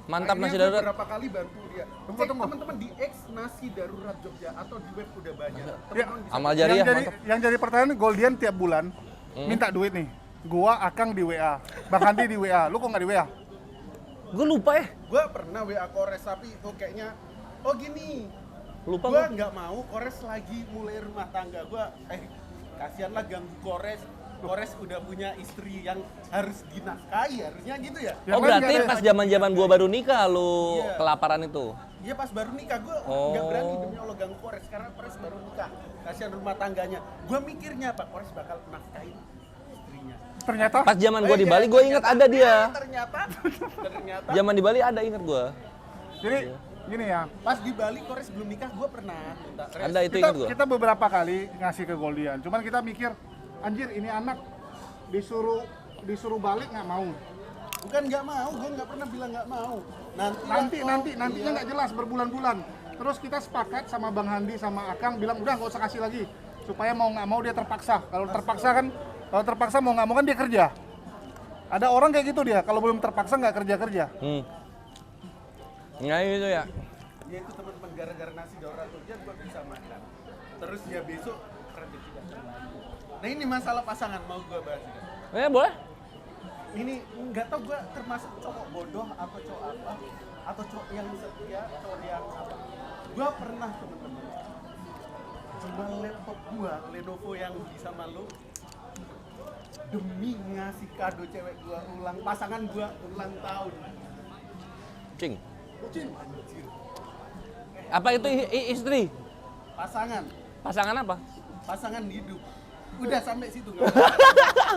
Mantap Akhirnya nasi gua darurat. berapa kali bantu dia. Cek teman-teman di X Nasi Darurat Jogja atau di web udah banyak. Teman-teman bisa Amal jariah mantap. Yang jadi pertanyaan, Goldian tiap bulan minta duit nih. Gua Akang di WA, Bang Handi di WA. Lu kok nggak di WA? Gue lupa ya. Gua pernah WA Kores tapi itu kayaknya gini. Lupa Gua gua. nggak mau Kores lagi mulai rumah tangga. Gua kasihan lah ganggu Kores. Kores udah punya istri yang harus dinafkahi, harusnya gitu ya. Yang Oh, lain berarti nggak ada. pas zaman-zaman gua baru nikah lu Iya. kelaparan itu. Iya pas baru nikah, gue nggak berani demi Allah ganggu Kores karena Kores baru nikah, kasihan rumah tangganya. Gue mikirnya Pak Kores bakal nafkahin istrinya. Ternyata Pas zaman gua di Bali gua inget ada dia. Ternyata Zaman di Bali ada inget gua. jadi gini ya. pas di Bali Kores belum nikah, gue pernah minta res. Ada itu Kita, inget gua. kita beberapa kali ngasih ke Goldian. Cuman kita mikir, anjir ini anak disuruh balik nggak mau. Bukan nggak mau, gue nggak pernah bilang nggak mau. Nantinya nggak jelas berbulan-bulan. Terus kita sepakat sama Bang Handi sama Akang bilang udah nggak usah kasih lagi supaya mau nggak mau dia terpaksa. Kalau terpaksa mau nggak mau kan dia kerja. Ada orang kayak gitu dia. Kalau belum terpaksa nggak kerja. Nah itu ya. Dia itu teman-teman gara-gara nasi darurat Jogja gue bisa makan. Terus ya besok rezeki datang lagi. Nah ini masalah pasangan mau gue bahas juga. Boleh. Ini nggak tau gue termasuk cowok bodoh atau cowok apa atau cowok yang setia, cowok yang apa. Gue pernah teman-teman jual laptop gue Lenovo yang bisa malu demi ngasih kado cewek gue pasangan gue ulang tahun. Cing. Kucing anjir. Apa itu istri? Pasangan Apa? pasangan hidup. Udah sampai situ nggak?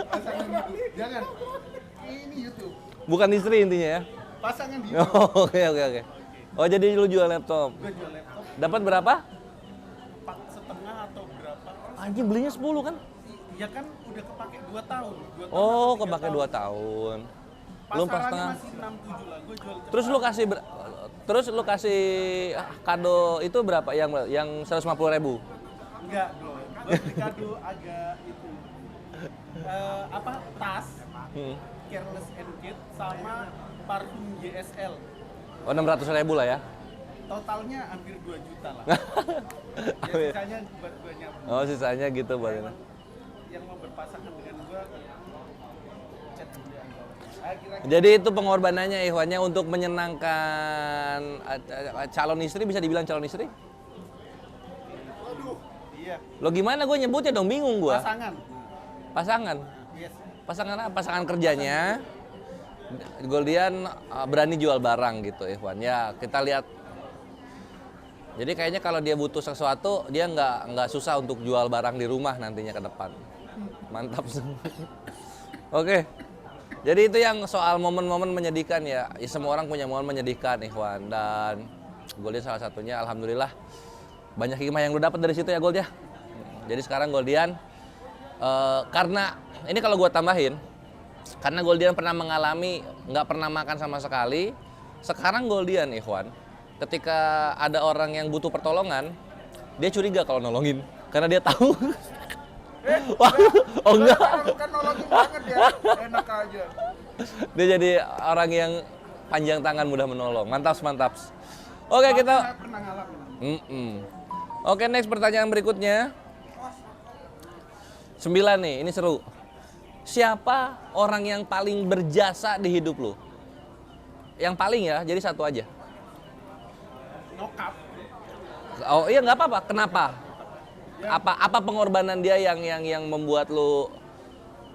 Pasangan hidup. Jangan. Ini YouTube. Bukan istri intinya ya. Pasangan hidup. Oh, oke. Oh, jadi lu jual laptop. Gue jual laptop Dapat berapa? 4,5 atau berapa? Anjing belinya 10 kan? Ya kan udah kepake 2 tahun. 2 tahun Oh, atau 3 kepake 2 tahun. Belum pas Pasarannya setengah. masih 6,7 lah. Gue jual Terus lu kasih kado itu berapa? Yang 150.000. enggak, bro. Gue beli kado agak itu. Tas, Careless and Kid sama parfum GSL. Oh, 600.000 lah ya. Totalnya hampir 2 juta lah. Ya sisanya buat gue nyabu. Oh, sisanya gitu buat ini. Yang mau berpasangan dengan gue chat dulu ya. Kira-kira Jadi itu pengorbanannya Ikhwannya untuk menyenangkan calon istri, bisa dibilang calon istri? iya, Lo gimana gue nyebutnya dong, bingung gue. pasangan. Pasangan. Yes. Pasangan kerjanya Goldian berani jual barang gitu Ikhwan. Ya kita lihat. Jadi kayaknya kalau dia butuh sesuatu dia nggak susah untuk jual barang di rumah nantinya ke depan. Mantap. Oke. Jadi itu yang soal momen-momen menyedihkan ya. Semua orang punya momen menyedihkan Ikhwan, dan Goldian salah satunya. Alhamdulillah banyak hikmah yang lu dapat dari situ ya Gold ya. Jadi sekarang Goldian karena ini kalau gue tambahin, karena Goldian pernah mengalami nggak pernah makan sama sekali. Sekarang Goldian Ikhwan, ketika ada orang yang butuh pertolongan, dia curiga kalau nolongin karena dia tahu. Wah, oh enggak. Kan nolongin banget ya, enak aja. Dia jadi orang yang panjang tangan, mudah menolong. Mantap. Oke, kita Saya pernah ngalamin. Oke, next pertanyaan berikutnya. 9 nih, ini seru. Siapa orang yang paling berjasa di hidup lu? Yang paling ya, jadi satu aja. Nyokap. Oh iya, nggak apa-apa. Kenapa? Apa pengorbanan dia yang membuat lu,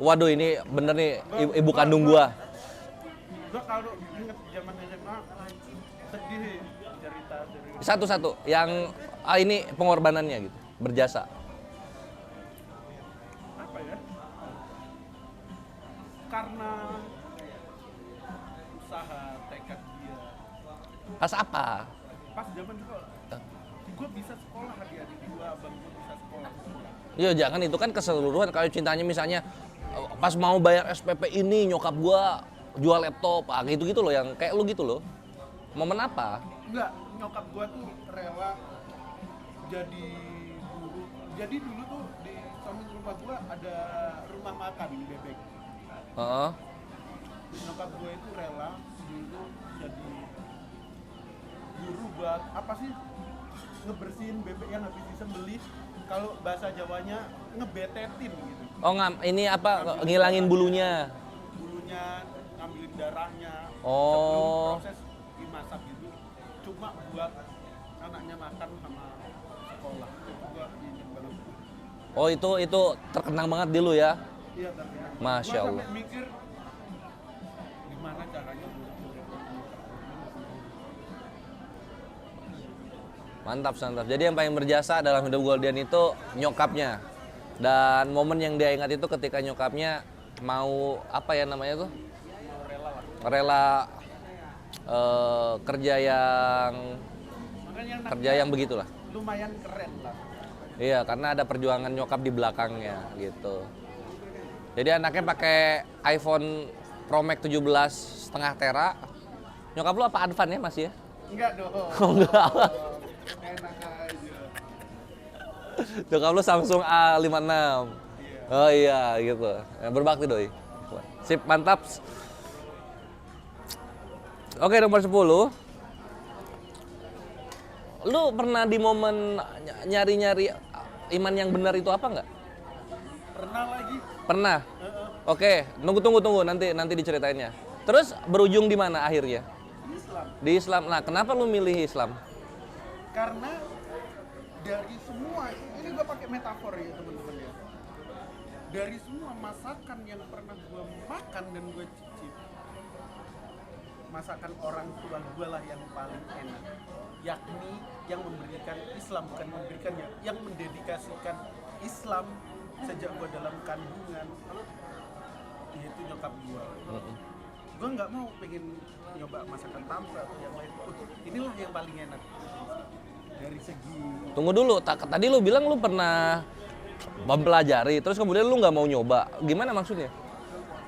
waduh ini bener nih ibu kandung gua. Gua kalau inget zaman SMA sedih cerita dari Satu-satu yang ini pengorbanannya gitu, berjasa. apa ya? Karena usaha tekad dia. Pas apa? Pas zaman gue bisa sekolah, adik-adik gue, abang gue bisa sekolah. Iya, jangan itu kan keseluruhan. Kalau cintanya misalnya pas mau bayar SPP ini nyokap gua jual laptop, gitu-gitu loh, yang kayak lu gitu loh. Momen apa? Enggak, nyokap gue tuh rela jadi guru. Jadi dulu tuh di samping rumah gue ada rumah makan di Bebek. Heeh. Nyokap gue itu rela dulu jadi guru buat apa sih, ngebersihin bebek yang habis disembelih, kalau bahasa Jawanya ngebetetin gitu. Oh, ini apa, ngilangin bulunya. Bulunya, ngambilin darahnya, Oh. sebelum proses dimasak gitu. Cuma buat anaknya makan sama sekolah. Itu gua ingin banget. Oh, itu terkenang banget di lu ya. Iya, tapi Masya gua Allah. sampai mikir gimana caranya gua Mantap. Jadi yang paling berjasa dalam hidup Goldian itu nyokapnya. Dan momen yang dia ingat itu ketika nyokapnya mau apa ya namanya tuh? Rela kerja yang begitulah. lumayan keren lah. Iya, karena ada perjuangan nyokap di belakangnya gitu. Jadi anaknya pakai iPhone Pro Max 17,5 tera. Nyokap lu apa Advan ya masih ya? Enggak dong. Oh, enggak. Enak aja. Nyokap lu Samsung A56. Oh iya gitu. Ya, berbakti doi. Sip, mantap. Oke, nomor 10. Lu pernah di momen nyari-nyari iman yang benar itu apa enggak? Pernah lagi. Pernah. Oke, tunggu nanti diceritainnya. Terus berujung di mana akhirnya? Islam. Di Islam. Nah, kenapa lu milih Islam? Karena dari semua, ini gue pakai metafor ya teman-teman ya. Dari semua masakan yang pernah gue makan dan gue cicip, masakan orang tua gue lah yang paling enak. Yakni yang memberikan Islam, bukan memberikannya, yang mendedikasikan Islam sejak gue dalam kandungan, yaitu nyokap gue. Gue nggak mau pengen nyoba masakan Tamra atau yang lain. Inilah yang paling enak dari segi. Tunggu dulu, tadi lu bilang lu pernah mempelajari, terus kemudian lu nggak mau nyoba. Gimana maksudnya?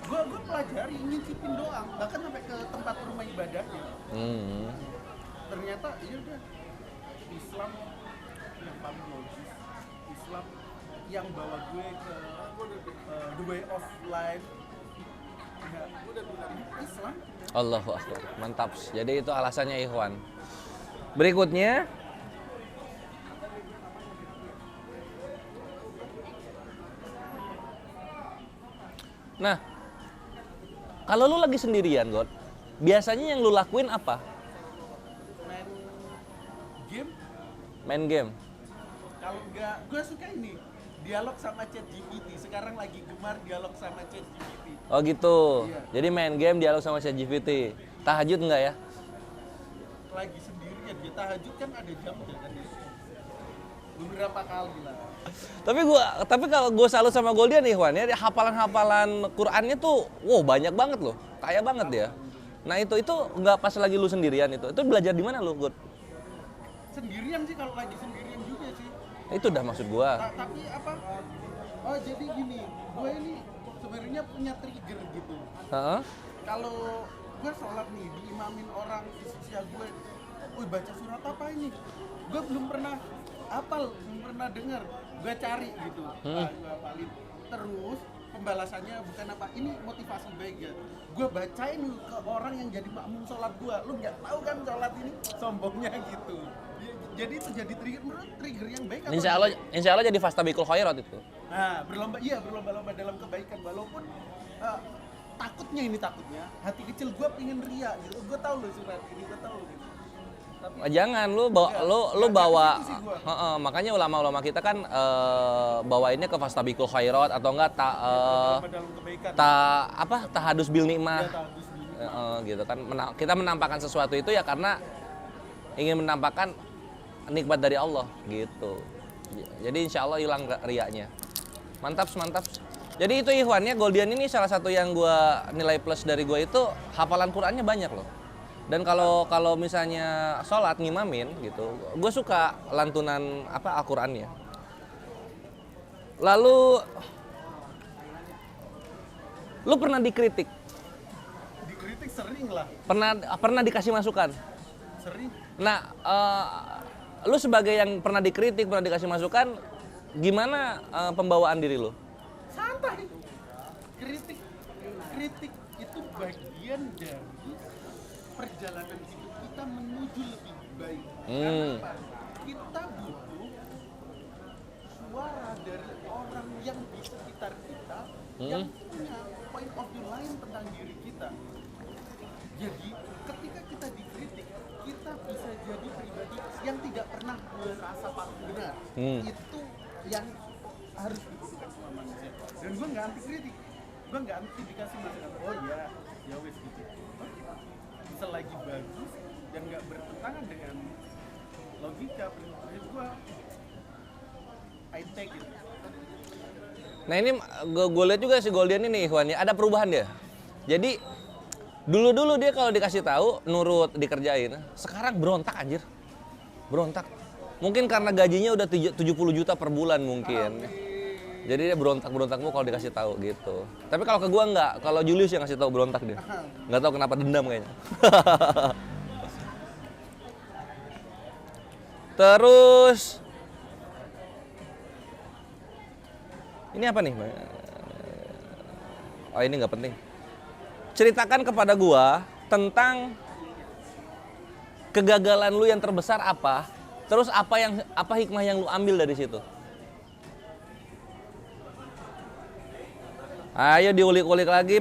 Gue pelajari, ngicipin doang, bahkan sampai ke tempat rumah ibadahnya. Ternyata iya udah, Islam yang paling logis, Islam yang bawa gue ke the way of life. Ya, udah bilang Islam. Allahu Akbar, mantap. Jadi itu alasannya Ikhwan. Berikutnya, nah, kalau lu lagi sendirian, God, biasanya yang lu lakuin apa? Main game. Main game. Kalau enggak, gue suka ini dialog sama ChatGPT. Sekarang lagi gemar dialog sama ChatGPT. Oh gitu. Iya. Jadi main game dialog sama ChatGPT. Tahajud enggak ya? Lagi sendirian, dia tahajud kan ada jamnya kan dia. Beberapa kali lah. Tapi kalau gue salut sama Goldian nih Wan ya, hafalan-hafalan Qur'annya tuh wow banyak banget loh. Kaya banget dia. Nah itu nggak pas lagi lu sendirian itu. Itu belajar di mana lu, God? Sendirian sih, kalau lagi sendirian juga sih. Itu udah maksud gua. Tapi apa? Oh jadi gini, gue ini sebenarnya punya trigger gitu. Heeh. Kalau gue sholat nih, diimamin orang usia gue, wih baca surat apa ini? Gue belum pernah hafal, belum pernah dengar. Gue cari gitu, gue hafalin. Terus pembalasannya bukan apa, ini motivasi baik ya. Gue bacain ke orang yang jadi makmum sholat gue. Lu nggak tahu kan sholat ini sombongnya gitu. Jadi itu jadi trigger, menurut trigger yang baik apa? Insya Allah jadi fastabiqul khairat itu. Nah, berlomba-lomba dalam kebaikan, walaupun takutnya hati kecil gue pengen ria gitu. Gue tahu loh surat ini, gue tahu gitu. Tapi Jangan lu bawa makanya ulama-ulama kita kan bawainnya ke fastabiqul khairat atau enggak berlomba dalam kebaikan. tahadus bil nikmah. Ya, tahadus bil. Gitu kan. Kita menampakkan sesuatu itu ya karena ingin menampakkan nikmat dari Allah gitu. Jadi insya Allah hilang riaknya. Mantap. Jadi itu Ikhwannya, Goldian ini salah satu yang gua nilai plus dari gua itu hafalan Qur'annya banyak loh. Dan kalau misalnya sholat ngimamin gitu, gue suka lantunan Al-Qur'annya. Lalu lu pernah dikritik? Dikritik sering lah. Pernah dikasih masukan? Sering. Nah, lu sebagai yang pernah dikritik, pernah dikasih masukan, gimana pembawaan diri lu? Santai. Kritik itu bagian dari perjalanan hidup kita menuju lebih baik. Kenapa? Kita butuh suara dari orang yang di sekitar kita yang punya point of view lain tentang diri kita. Jadi ketika kita dikritik, kita bisa jadi pribadi yang tidak pernah merasa paling benar. Itu yang harus dibutuhkan sama manusia. Dan gue nggak anti kritik, gue nggak anti dikasih masukan. Oh ya wes gitu. Selagi bagus dan nggak bertentangan dengan logika prinsip gue, I take it. Nah ini gue lihat juga si Goldian ini Ikhwan ya, ada perubahan dia. Jadi dulu dia kalau dikasih tahu nurut dikerjain, sekarang berontak anjir. Berontak. Mungkin karena gajinya udah 70 juta per bulan mungkin. Jadi dia berontak mau kalau dikasih tahu gitu. Tapi kalau ke gua enggak, kalau Julius yang ngasih tahu berontak dia. Enggak tahu kenapa dendam kayaknya. Terus ini apa nih? Oh ini nggak penting. Ceritakan kepada gua tentang kegagalan lu yang terbesar apa? Terus apa hikmah yang lu ambil dari situ? Ayo diulik-ulik lagi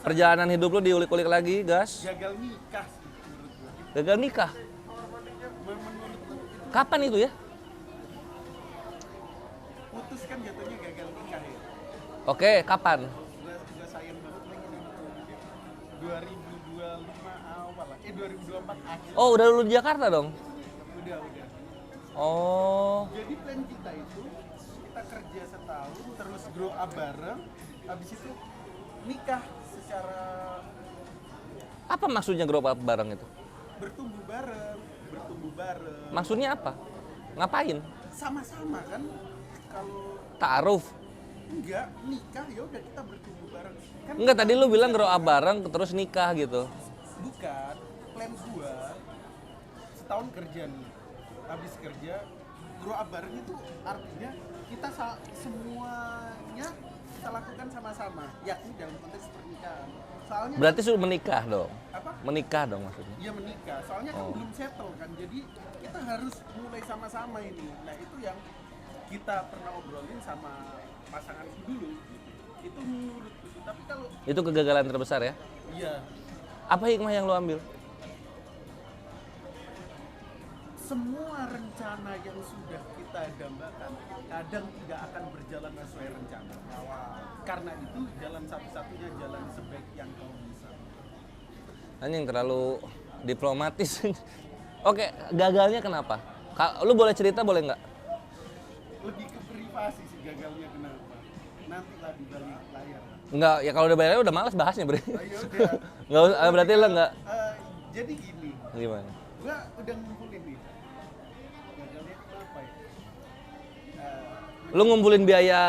perjalanan hidup lu diulik-ulik lagi, gas. Gagal nikah sih menurut gue. Gagal nikah. Menurutku itu Kapan itu ya? putus kan jatuhnya gagal nikah ya. Oke, kapan? Gue sayang banget lagi nih 2025 awal lah. 2024 akhir. Oh, udah lu di Jakarta dong? Udah. Oh. Jadi plan kita itu kita kerja setahun terus grow up bareng, habis itu nikah secara Apa maksudnya grow up bareng itu? bertumbuh bareng. Maksudnya apa? Ngapain? Sama-sama kan, kalau Ta'aruf? enggak nikah ya udah kita bertumbuh bareng. Kan Enggak, tadi lu bilang grow up bareng terus nikah gitu. bukan plan gua setahun kerja nih, habis kerja grow up bareng itu artinya kita semuanya kita lakukan sama-sama, yakni dalam konteks pernikahan. Soalnya Berarti sudah menikah dong? apa? Menikah dong maksudnya? Iya menikah, soalnya kan belum settle kan, jadi kita harus mulai sama-sama ini. Nah itu yang kita pernah obrolin sama pasanganku dulu gitu. Itu menurutku sih, tapi kalau Itu kegagalan terbesar ya? iya Apa hikmah yang lu ambil? semua rencana yang sudah kita dambakan kadang tidak akan berjalan sesuai rencana. Karena itu jalan satu-satunya jalan sebaik yang kau bisa. Anjing terlalu diplomatis. Oke, gagalnya kenapa? Lu boleh cerita boleh nggak? Lebih ke privasi sih gagalnya kenapa. Nanti lah di balik layar. Enggak, ya kalau udah bayarnya udah malas bahasnya, Bre. Oh, yaudah. Nggak usah, berarti lo nggak Jadi gini, gimana? gua udah ngumpulin nih. Gagalnya kenapa ya? Lu ngumpulin biaya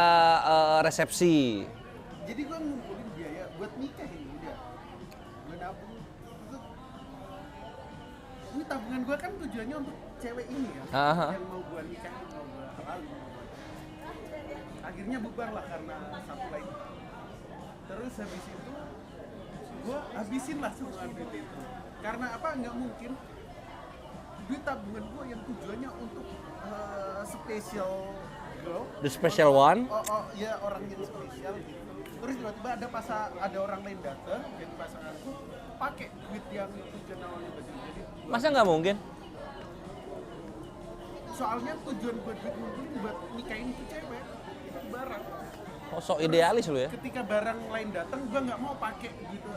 resepsi. Jadi gua ngumpulin biaya buat nikah ini udah. Gua nabung. Ini tabungan gua kan tujuannya untuk cewek ini ya. Aha. Yang mau gua nikahin, mau gua halalin. Akhirnya bubar lah karena satu lagi. Terus habis itu gua habisin lah semua duit itu. Karena apa? Nggak mungkin duit tabungan gua yang tujuannya untuk special girl. The special one. Ya orang yang spesial gitu. Terus tiba-tiba ada orang lain datang jadi pasanganku pakai duit yang tujuan awalnya buat jadi. Masa nggak mungkin? Soalnya tujuan buat duit ngumpulin buat nikahin itu cewek itu barang. Oh, sok idealis lu ya. Ketika barang lain datang gua nggak mau pakai gitu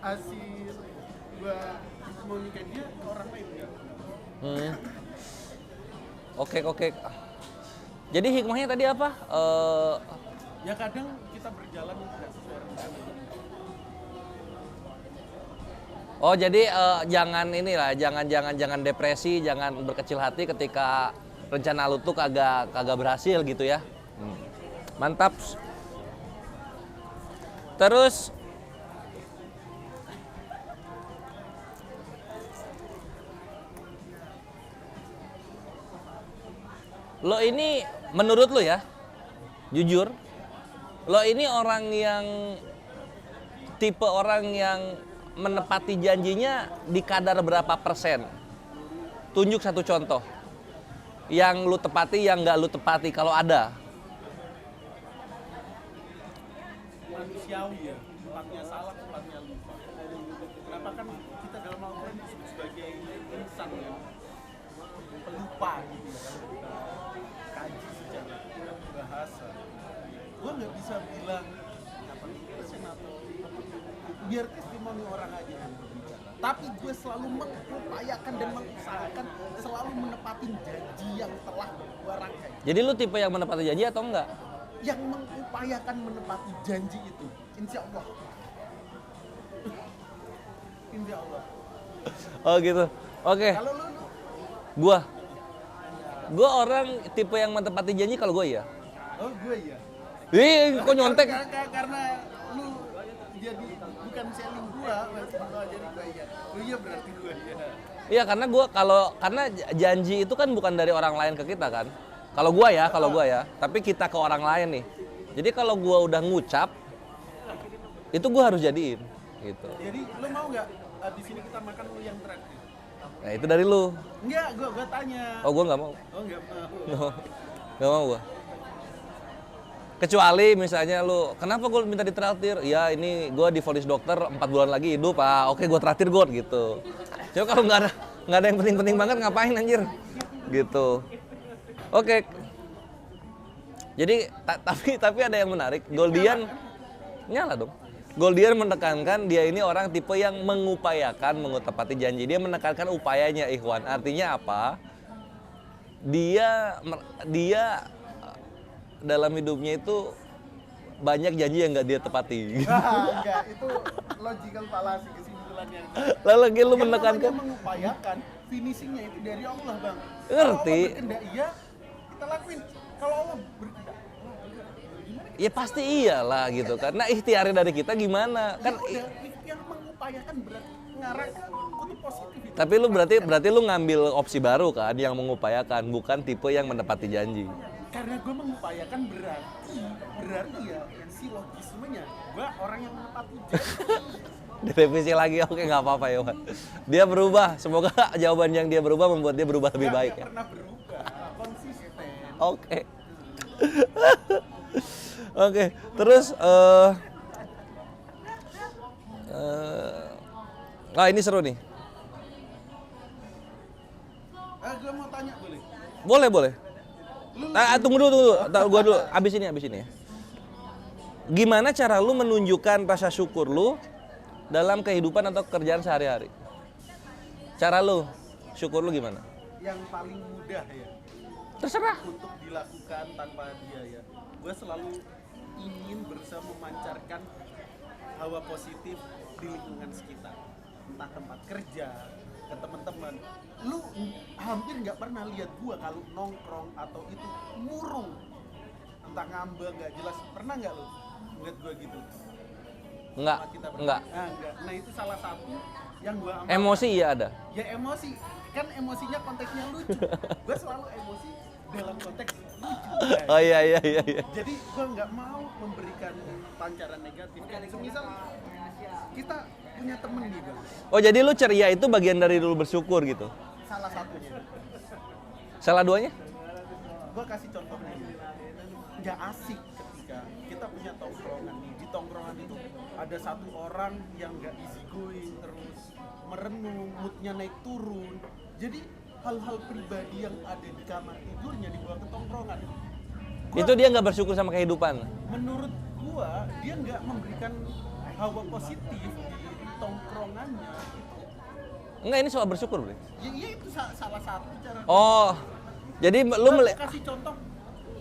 hasil gua mau nikahin dia ke orang lain ya. Oke. Jadi hikmahnya tadi apa? Ya kadang kita berjalan tidak sesuai rencana. Oh jadi jangan inilah, jangan depresi, jangan berkecil hati ketika rencana lu tuh kagak berhasil gitu ya. Mantap. Terus lo ini menurut lo ya, jujur, lo ini orang yang tipe orang yang menepati janjinya di kadar berapa persen? Tunjuk satu contoh yang lu tepati, yang nggak lu tepati kalau ada. Manusiawi ya, tempatnya salah, tempatnya lupa. Kenapa kan kita dalam Al-Quran disebut sebagai insan ya, pelupa gitu ya, kalau kita kaji secara bahasa. Gua nggak bisa bilang apa persen atau biar testimoni orang aja yang berbicara. Tapi gue selalu mengupayakan dan mengusahakan selalu menepati janji yang telah gue rangkai. Jadi lu tipe yang menepati janji atau enggak? Yang mengupayakan menepati janji itu, insya Allah. Insya Allah. Oh gitu. Oke. Kalau lu Gua orang tipe yang menepati janji kalau gue ya. oh gue ya. Ih, kok nyontek? Karena lu jadi bukan selling gua, jadi gue ya. Oh iya berarti gue ya. Iya karena janji itu kan bukan dari orang lain ke kita kan. Kalau gua ya, tapi kita ke orang lain nih. Jadi kalau gua udah ngucap, itu gua harus jadiin, gitu. Jadi lu mau nggak di sini kita makan lu yang terakhir? Nah itu dari lu. Enggak, gua tanya. Oh gua nggak mau. Oh enggak mau. Nggak mau gua. Kecuali misalnya lu, kenapa gua minta ditraktir? Ya ini gua divonis dokter 4 bulan lagi hidup, oke gua traktir gua gitu. Coba kalau nggak ada yang penting-penting banget ngapain anjir, gitu. Oke. Jadi tapi ada yang menarik. Goldian nyala dong. Goldian menekankan dia ini orang tipe yang mengupayakan menepati janji. Dia menekankan upayanya, ikhwan. Artinya apa? Dia dalam hidupnya itu banyak janji yang nggak dia tepati. Enggak, itu logical fallacy kesimpulannya. Lalu lu Yang menekankan namanya mengupayakan finishingnya itu dari Allah, Bang. Ngerti. Kalau Allah berkehendak iya, kita lakuin. Kalau Allah berkehendak, ya pasti iyalah gitu. Karena ikhtiar dari kita gimana? Kan ya udah, yang mengupayakan berarti ngarah ke kutub positif itu. tapi lu berarti lu ngambil opsi baru kan yang mengupayakan, bukan tipe yang menepati janji. Karena gue mengupayakan berarti ya si logismenya gue orang yang menepati janji. Direvisi lagi, oke nggak apa-apa ya Wan. Dia berubah, semoga jawaban yang dia berubah membuat dia berubah lebih baik ya. Pernah berubah, konsisten. Oke. Oke, terus Gak Boleh. Tunggu dulu. Gua dulu. Abis ini ya. Gimana cara lu menunjukkan rasa syukur lu dalam kehidupan atau kerjaan sehari-hari? Cara lu syukur lu gimana? Yang paling mudah ya Terserah. untuk dilakukan tanpa biaya. Gue selalu ingin berusaha memancarkan hawa positif di lingkungan sekitar, entah tempat kerja, ke teman-teman. Lu hampir nggak pernah lihat gua kalau nongkrong atau itu murung, entah ngambek nggak jelas. Pernah nggak lu ngeliat gua gitu? Enggak. Sama kita berdua? Enggak. Enggak. Nah itu salah satu yang gua amalkan. Emosi iya ada. Ya emosi, kan emosinya konteksnya lucu. Gua selalu emosi dalam konteks lucu. Oh iya. Jadi gua nggak mau memberikan pancaran negatif. Kayak semisal kita punya temen nih bang, Oh jadi lu ceria itu bagian dari lu bersyukur gitu. salah satunya. Salah duanya? Gua kasih contohnya nih. Nggak asik ketika kita punya tongkrongan nih. Di tongkrongan itu ada satu orang yang nggak easy going, terus merenung, moodnya naik turun. Jadi hal-hal pribadi yang ada di kamar tidurnya dibawa ke tongkrongan. Itu dia nggak bersyukur sama kehidupan. Menurut gua dia nggak memberikan hawa positif di tongkrongannya. Enggak, ini soal bersyukur, Bre. Ya iya itu salah satu cara. Oh. Jadi lu Gua kasih contoh,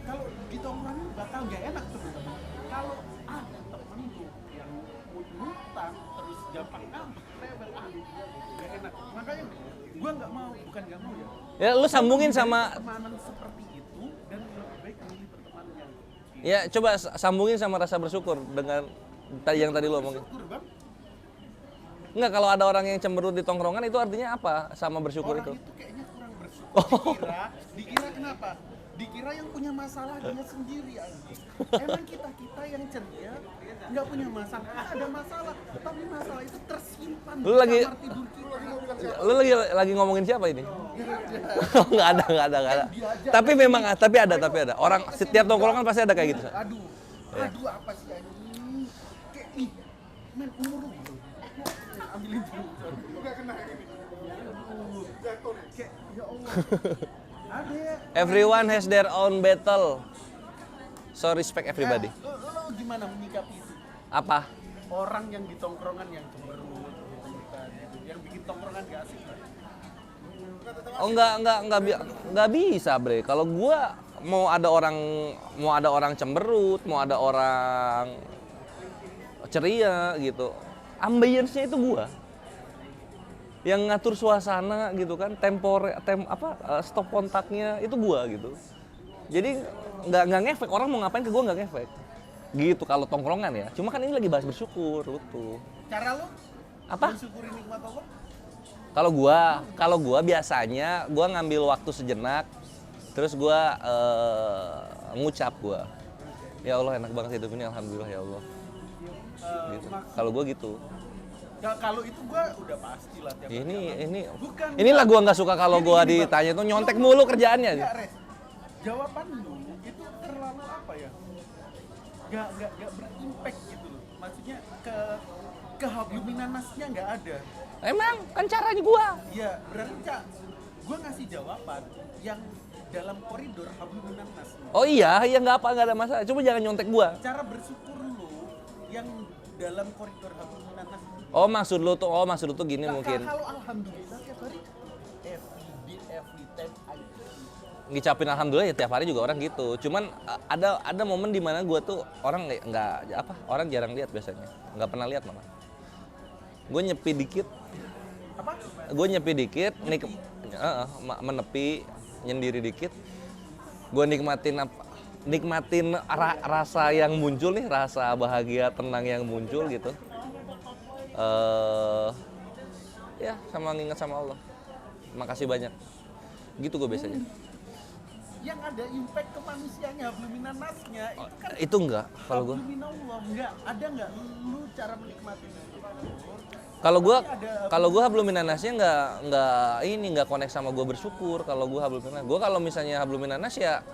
kalau di tongkrongan bakal nggak enak teman-teman. Kalau ada temen lu yang mut-mutan terus gampang ngambek, rewel, nggak enak. Makanya gua nggak mau, bukan nggak mau ya. ya lu sambungin sama Pertemanan seperti itu dan lebih baik milih pertemanan yang ya coba sambungin sama rasa bersyukur dengan yang tadi lu omongin. syukur bang. Enggak, kalau ada orang yang cemberut di tongkrongan itu artinya apa sama bersyukur Orang itu? itu kayaknya kurang bersyukur. Dikira kenapa? Dikira yang punya masalah dia sendiri anjing. Emang kita yang ceria nggak punya masalah. Ada masalah, tapi masalah itu tersimpan Lu lagi- kamar tidur kita. Lu lagi ngomongin siapa ini? Enggak ada. Diajak. Tapi ada. Orang setiap tongkrongan pasti ada kayak gitu. Aduh apa sih anjing? Kayak ih, men umur lu gitu. Ambilin dulu. Udah kena ini. Jatuh nih. Kayak ya Allah. Ada ya. Everyone has their own battle. So respect everybody. Lo gimana menyikapi itu? Apa? Orang yang di tongkrongan yang cemberut gitu, yang bikin tongkrongan gak asik kan? Oh enggak bisa, Bre. Kalau gua mau ada orang cemberut, mau ada orang ceria gitu. Ambience-nya itu gua. Yang ngatur suasana gitu kan, stop kontaknya itu gua gitu. Jadi nggak ngefek, orang mau ngapain ke gua nggak ngefek. Gitu kalau tongkrongan ya. Cuma kan ini lagi bahas bersyukur, betul. Cara lo Apa? mensyukuri nikmat Allah? Kalau gua biasanya gua ngambil waktu sejenak, terus gua ngucap gua. Ya Allah, enak banget hidup ini, alhamdulillah ya Allah. Gitu. Kalau gua gitu. Ya, kalau itu gua udah pasti lah tiap hari. Bukan. Bukan. Inilah gua nggak suka kalau Gini, gua gini, Bang. ditanya tuh nyontek mulu kerjaannya. Enggak, Res. Jawaban lu itu terlalu apa ya? Gak berimpact gitu loh. Maksudnya ke habluminanasnya nggak ada. Emang kan caranya gua. Iya, berarti Kak, gua ngasih jawaban yang dalam koridor habluminanas. Oh iya, nggak ada masalah. Cuma jangan nyontek gua. Cara bersyukur lu yang dalam koridor habluminanas. Oh maksud lu tuh gini Nah, mungkin. kalau alhamdulillah tiap hari every time I Ngicapin alhamdulillah ya tiap hari juga orang gitu. Cuman ada momen di mana gua tuh orang orang jarang lihat biasanya. Nggak pernah lihat malah. Gue nyepi dikit. apa? Menepi, nyendiri dikit. Gue nikmatin rasa yang muncul nih, rasa bahagia, tenang yang muncul gitu. Ya sama nginget sama Allah. Makasih banyak. Gitu gue biasanya. Yang ada impact ke manusianya habluminanasnya itu kan Itu enggak kalau gue. habluminallah. Enggak, ada enggak lu cara menikmati itu? Kalau gue habluminanasnya nggak connect sama gue bersyukur. Kalau gue habluminanas, kalau misalnya habluminanas ya,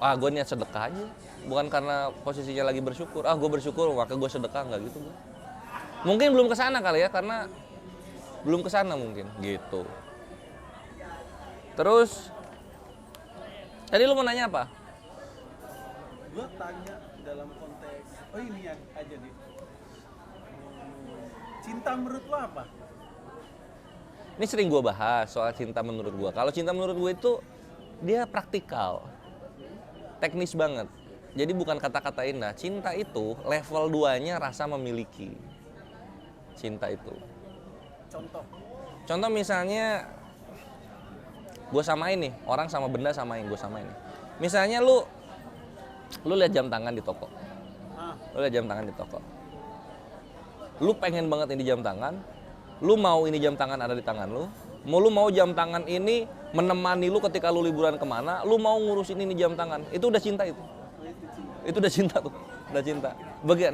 gue niat sedekah aja, bukan karena posisinya lagi bersyukur. Gue bersyukur maka gue sedekah, nggak gitu gue. Mungkin belum kesana kali ya, karena belum kesana mungkin gitu. Terus tadi lu mau nanya apa? Gue tanya dalam konteks, oh ini ya aja nih. Cinta menurut lo apa? Ini sering gue bahas soal cinta menurut gue. Kalau cinta menurut gue itu dia praktikal, teknis banget. Jadi bukan kata-kata indah. Cinta itu level 2-nya rasa memiliki. Cinta itu. Contoh misalnya gue samain nih, orang sama benda samain, gue samain nih. Misalnya lu lihat jam tangan di toko. Lu lihat jam tangan di toko. Lu pengen banget ini jam tangan. Lu mau ini jam tangan ada di tangan lu. Lu mau jam tangan ini menemani lu ketika lu liburan kemana. Lu mau ngurusin ini jam tangan. Itu udah cinta itu. Itu udah cinta tuh. Udah cinta.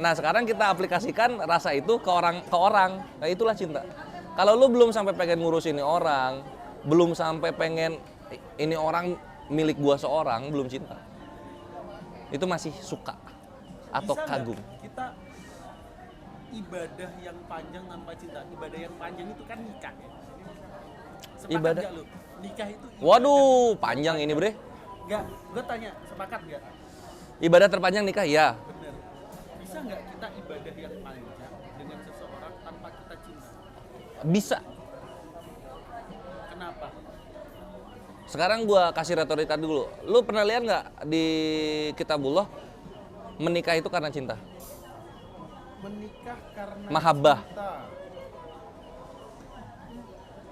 Nah sekarang kita aplikasikan rasa itu ke orang. Nah itulah cinta. Kalau lu belum sampai pengen ngurus ini orang, belum sampai pengen ini orang milik gua seorang, belum cinta. Itu masih suka atau Bisa kagum. Kita ibadah yang panjang tanpa cinta. Ibadah yang panjang itu kan nikah ya. Sepakat Ibadah. gak lu? Nikah itu ibadah. Waduh, panjang ini bre. Enggak, gue tanya, sepakat gak? Ibadah terpanjang nikah, ya. Bener. Bisa nggak kita ibadah yang panjang dengan seseorang tanpa kita cinta? Bisa. Kenapa? Sekarang gua kasih retorika dulu. Lu pernah lihat nggak di Kitabullah menikah itu karena cinta? Menikah karena Mahabbah.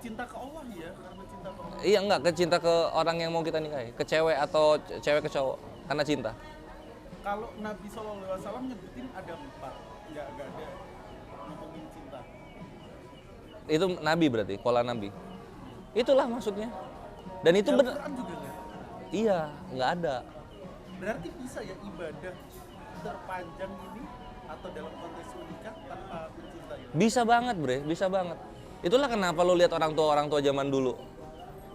Cinta ke Allah ya, karena cinta ke Allah. Iya enggak, ke cinta ke orang yang mau kita nikahi, ke cewek atau cewek ke cowok, karena cinta. Kalau Nabi SAW nyebutin ada 4, nggak ada ngomongin cinta. Itu Nabi berarti, kola Nabi. Itulah maksudnya. Dan itu Dalam benar. Quran juga nggak? Iya, nggak ada. Berarti bisa ya ibadah terpanjang ini atau dalam konteks menikah tanpa mencintai? Bisa banget, bre, bisa banget. Itulah kenapa lu lihat orang tua zaman dulu.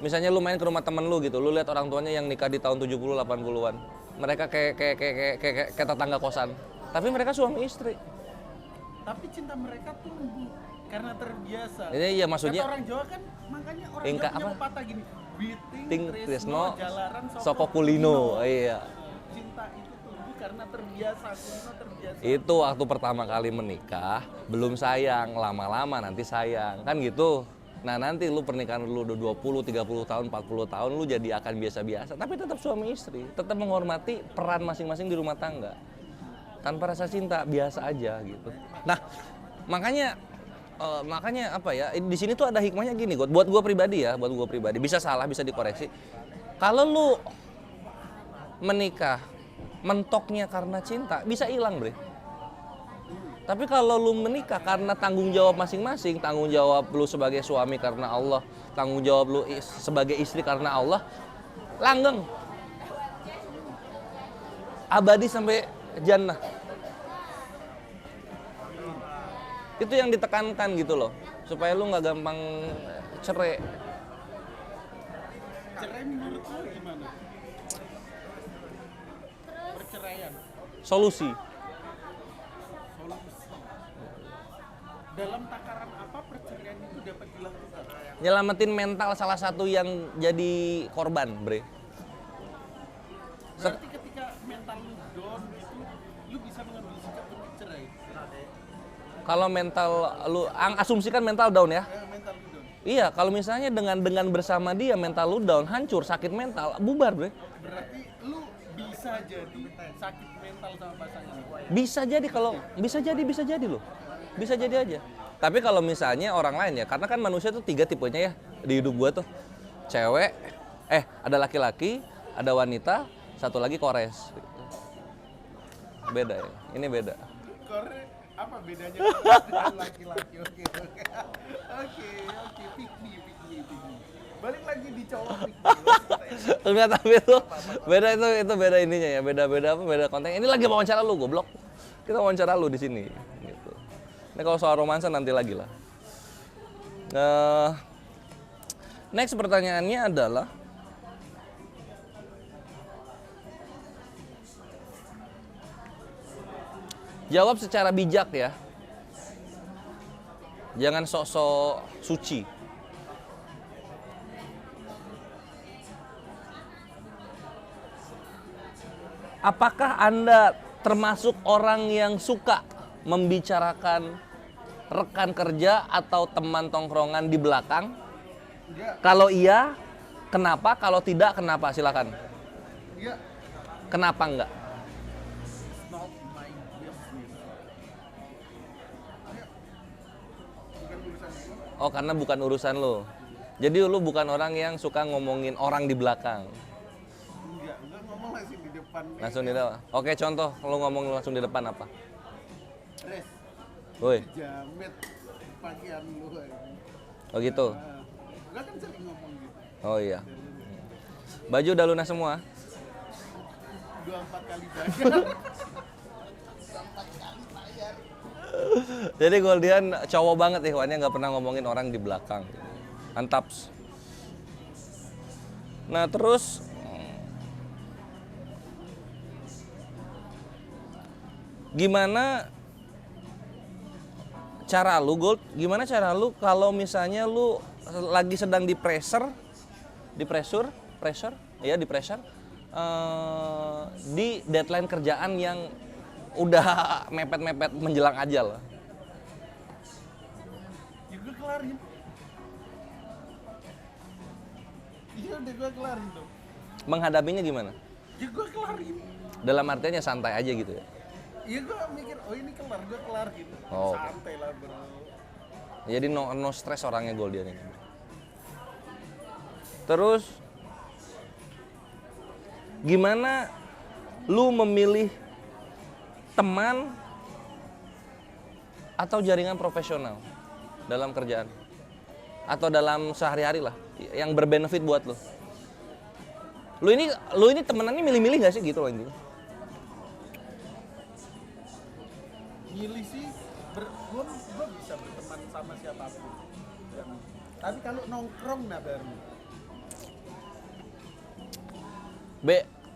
Misalnya lu main ke rumah temen lu gitu, lu lihat orang tuanya yang nikah di tahun 70 80-an. Mereka kayak tetangga kosan. Tapi mereka suami istri. Tapi cinta mereka tumbuh karena terbiasa. Ini iya maksudnya. Kata orang Jawa kan, makanya orang Ingka Jawa punya apa? pepatah gini. Biting, Ting Tresno, Tresno, Jalaran, Soko Kulino. Iya. Cinta itu tumbuh karena terbiasa, Kulino terbiasa. Itu waktu pertama kali menikah, belum sayang, lama-lama nanti sayang. Kan gitu. Nah nanti lu pernikahan lu udah 20, 30 tahun, 40 tahun lu jadi akan biasa-biasa. Tapi tetap suami istri, tetap menghormati peran masing-masing di rumah tangga. Tanpa rasa cinta, biasa aja gitu. Nah makanya apa ya, di sini tuh ada hikmahnya gini, buat gue pribadi ya, bisa salah, bisa dikoreksi. Kalau lu menikah mentoknya karena cinta, bisa hilang bre. Tapi kalau lu menikah karena tanggung jawab masing-masing, tanggung jawab lu sebagai suami karena Allah, tanggung jawab lu sebagai istri karena Allah, langgeng. Abadi sampai jannah. Itu yang ditekankan gitu loh, supaya lu nggak gampang cerai. Cerai menurut lu gimana? Perceraian. Solusi. Dalam takaran apa perceraian itu dapat dilakukan? Nyelamatin mental salah satu yang jadi korban, bre. Berarti ketika mental lu down gitu, lu bisa mengambil sikap untuk cerai. Kalau mental lu, asumsikan mental down ya. Mental lu down. Iya, kalau misalnya dengan bersama dia mental lu down, hancur, sakit mental, bubar, bre. Berarti lu bisa jadi sakit mental sama pasangan. Bisa jadi loh. Bisa jadi aja. Tapi kalau misalnya orang lain ya, karena kan manusia tuh 3 tipenya ya di hidup gua tuh. Cewek, ada laki-laki, ada wanita, satu lagi kores. Beda ya, ini beda. Kore apa bedanya laki-laki? Oke. Pick me. Balik lagi di cowok pick me. Enggak, tapi itu beda ininya ya, beda konten. Ini lagi wawancara lu, goblok. Kita wawancara lu di sini gitu. Ini kalau soal romansa nanti lagi lah. Next pertanyaannya adalah jawab secara bijak ya. Jangan sok-sok suci. apakah Anda termasuk orang yang suka membicarakan rekan kerja atau teman tongkrongan di belakang? Enggak. Kalau iya, kenapa? Kalau tidak, kenapa? Silakan. Enggak. Kenapa enggak? It's not my business. Enggak. Bukan urusan gue. Oh, karena bukan urusan lo. Jadi lu bukan orang yang suka ngomongin orang di belakang. Enggak ngomong langsung di depan. Langsung di depan. Oke, contoh lu ngomong langsung di depan apa? Res, Woi. jamet pakaian lu aja. Oh gitu. Nah, gua kan sering ngomong gitu. Oh iya. Baju udah lunas semua. 2-4 kali bayar. Jadi Goldian cowok banget Ikhwannya, nggak pernah ngomongin orang di belakang. Mantap. Nah terus gimana cara lu Gold? Gimana cara lu kalau misalnya lu lagi sedang di pressure, di deadline kerjaan yang udah mepet-mepet menjelang ajal? Ya gue kelarin. Iya udah gue kelarin dong. Menghadapinya gimana? Ya gue kelarin. Dalam artinya santai aja gitu ya? Iya gue mikir, oh ini kelar, gue kelarin. Oh, oke. Santai lah bro. Jadi no stress orangnya Goldian ini. Terus gimana lu memilih teman atau jaringan profesional dalam kerjaan atau dalam sehari-hari lah yang berbenefit buat lu? Lu ini temenannya milih-milih gak sih gitu loh intinya? Milih sih, gue bisa berteman sama siapapun. Tapi kalau nongkrong nah baru.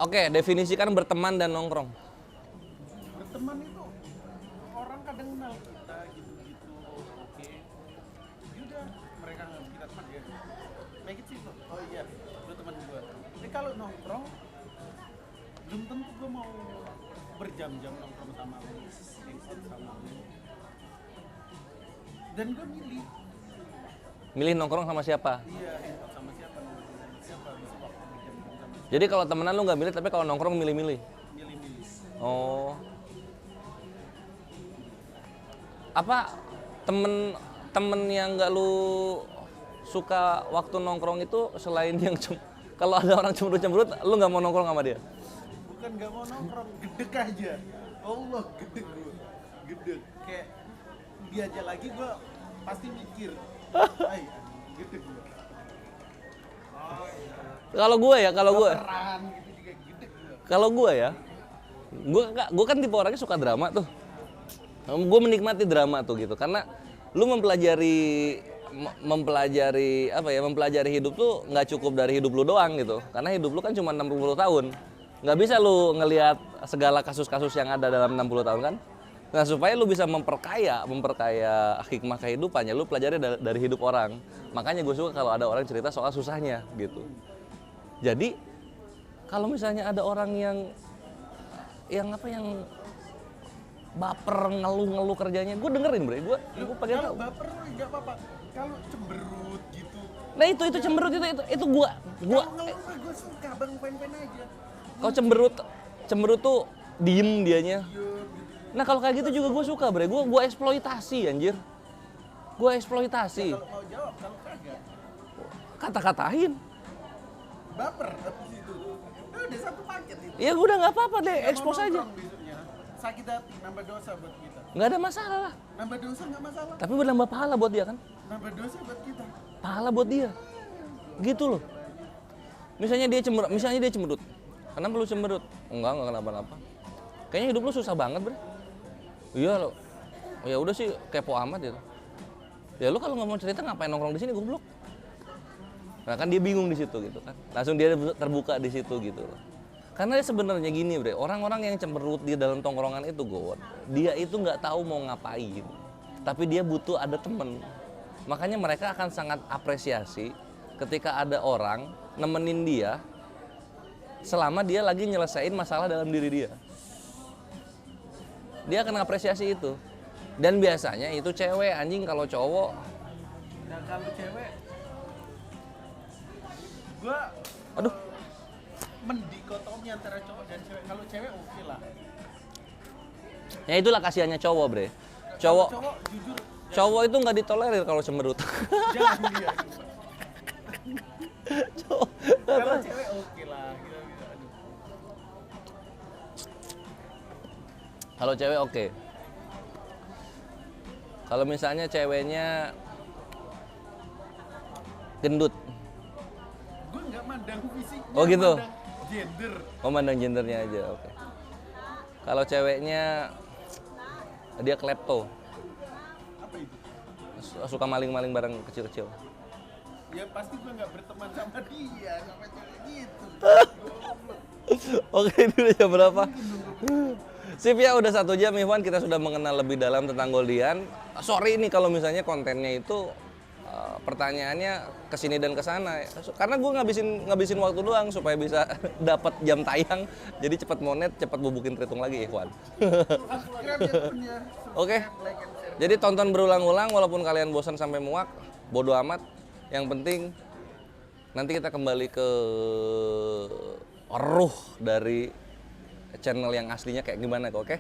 Oke, definisikan berteman dan nongkrong. Berteman itu orang kadang kenal kita gitu-gitu, oke. Yaudah, mereka nggak kita teman ya. Make it simple. Oh iya, lu teman gue. Tapi kalau nongkrong, belum tentu gue mau berjam-jam nongkrong sama lu, hangout sama lu. Dan gue milih. Milih nongkrong sama siapa? Iya, hangout sama siapa, nongkrong sama siapa, bisa waktu berjam-jam sama siapa. Jadi kalau temenan lu nggak milih, tapi kalau nongkrong milih-milih. Milih-milih. Oh. Apa temen yang nggak lu suka waktu nongkrong itu selain yang kalau ada orang cemberut-cemberut, lu nggak mau nongkrong sama dia? Bukan gak mau nongkrong, gedek aja. Allah, gedek gue. Gedek. Kayak diajak lagi gue pasti mikir. Ay, gedek gue. Kalau gue Peran gitu juga gedek gue. Kalau gue ya, gue kan tipe orangnya suka drama tuh. Gue menikmati drama tuh gitu, karena lu mempelajari hidup tuh nggak cukup dari hidup lu doang gitu. Karena hidup lu kan cuma 60 tahun. Nggak bisa lu ngelihat segala kasus-kasus yang ada dalam 60 tahun kan. Nah, supaya lu bisa memperkaya hikmah kehidupannya, lu pelajari dari hidup orang. Makanya gue suka kalau ada orang cerita soal susahnya gitu. Jadi kalau misalnya ada orang yang baper ngeluh kerjanya, gue dengerin bre, gue pengen Kalau tahu. baper nggak apa-apa. Kalau cemberut gitu. Nah itu cemberut itu gue Kalau ngeluh mah gue suka, bang pen-pen aja. kalau cemberut tuh diem dianya. Nah kalau kayak gitu juga gue suka bre, gue eksploitasi anjir, gue eksploitasi. Kalau mau jawab, kalau kagak Kata-katain. baper habis itu. Udah satu paket itu. Ya udah nggak apa-apa deh, Nggak mau expose aja. nongkrong besoknya. Sakit hati, nambah dosa buat kita. Nggak ada masalah lah. Nambah dosa nggak masalah. Tapi bernambah pahala buat dia kan? Nambah dosa buat kita. Pahala buat dia. Gitu loh. Misalnya dia cemberut. Kenapa lu cemberut? Enggak kenapa-napa. Kayaknya hidup lu susah banget, bre. Iya lo. Ya udah sih kepo amat gitu. Ya lu kalau nggak mau cerita ngapain nongkrong di sini goblok? Nah kan dia bingung di situ gitu kan. Langsung dia terbuka di situ gitu loh. Karena sebenarnya gini bre, orang-orang yang cemberut di dalam tongkrongan itu dia itu nggak tahu mau ngapain. Tapi dia butuh ada temen. Makanya mereka akan sangat apresiasi ketika ada orang nemenin dia selama dia lagi nyelesain masalah dalam diri dia. Dia akan apresiasi itu. Dan biasanya itu cewek, anjing. Kalau cowok, Nah kalau cewek, gua aduh, mendikotomi antara cowok dan cewek. Kalau cewek oke lah. ya itulah kasihannya cowok, bre. Kalau Cowok, cowok jujur cowok itu nggak ditolerir kalau cemberut. jangan dia. Cowok. Kalau cewek oke lah. Gitu. Aduh. Kalau cewek oke. Kalau misalnya ceweknya gendut, Gue nggak mandang fisik. Oh, gitu? Mandang gender. memandang gendernya aja, oke. Kalau ceweknya dia klepto, Apa itu? suka maling-maling barang kecil-kecil. Ya pasti gue nggak berteman sama dia, sama cewek gitu. Oke, ini udah jam berapa? Sip ya, udah 1 jam Iwan, kita sudah mengenal lebih dalam tentang Goldian. Sorry nih kalau misalnya kontennya itu pertanyaannya kesini dan kesana, karena gue ngabisin waktu doang supaya bisa dapat jam tayang. Jadi cepat monet, cepat bubukin Tritung lagi Iwan. Subscribe ya punya. Oke. Like and share. Jadi tonton berulang-ulang walaupun kalian bosan sampai muak, bodo amat. Yang penting nanti kita kembali ke ruh dari channel yang aslinya kayak gimana kok, oke?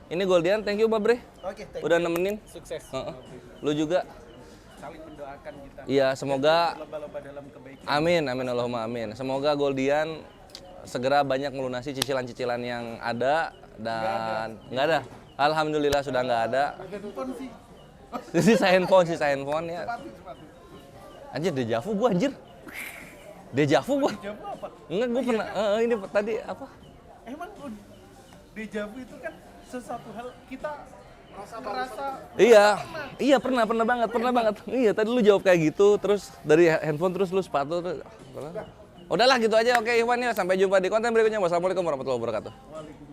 Ini Goldian, thank you Babre. Oke, thank Udah you. nemenin. Sukses. Heeh. Lu juga. Saling mendoakan kita. Iya, semoga Lomba-lomba dalam kebaikan. amin, amin Allahumma amin. Semoga Goldian segera banyak melunasi cicilan-cicilan yang ada dan nggak ada. Alhamdulillah sudah nggak ada. Handphone sih. Sisa handphone ya. Sepatu. Anjir, dejavu gua anjir. Dejavu gua. Dejavu apa? Enggak, gua pernah ini tadi apa? Emang dejavu itu kan sesuatu hal kita merasa Iya pernah banget. Iya, tadi lu jawab kayak gitu, terus dari handphone terus lu sepatu terus. Udahlah gitu aja, oke Iwan ya, sampai jumpa di konten berikutnya. Wassalamualaikum warahmatullahi wabarakatuh. Waalaikumsalam.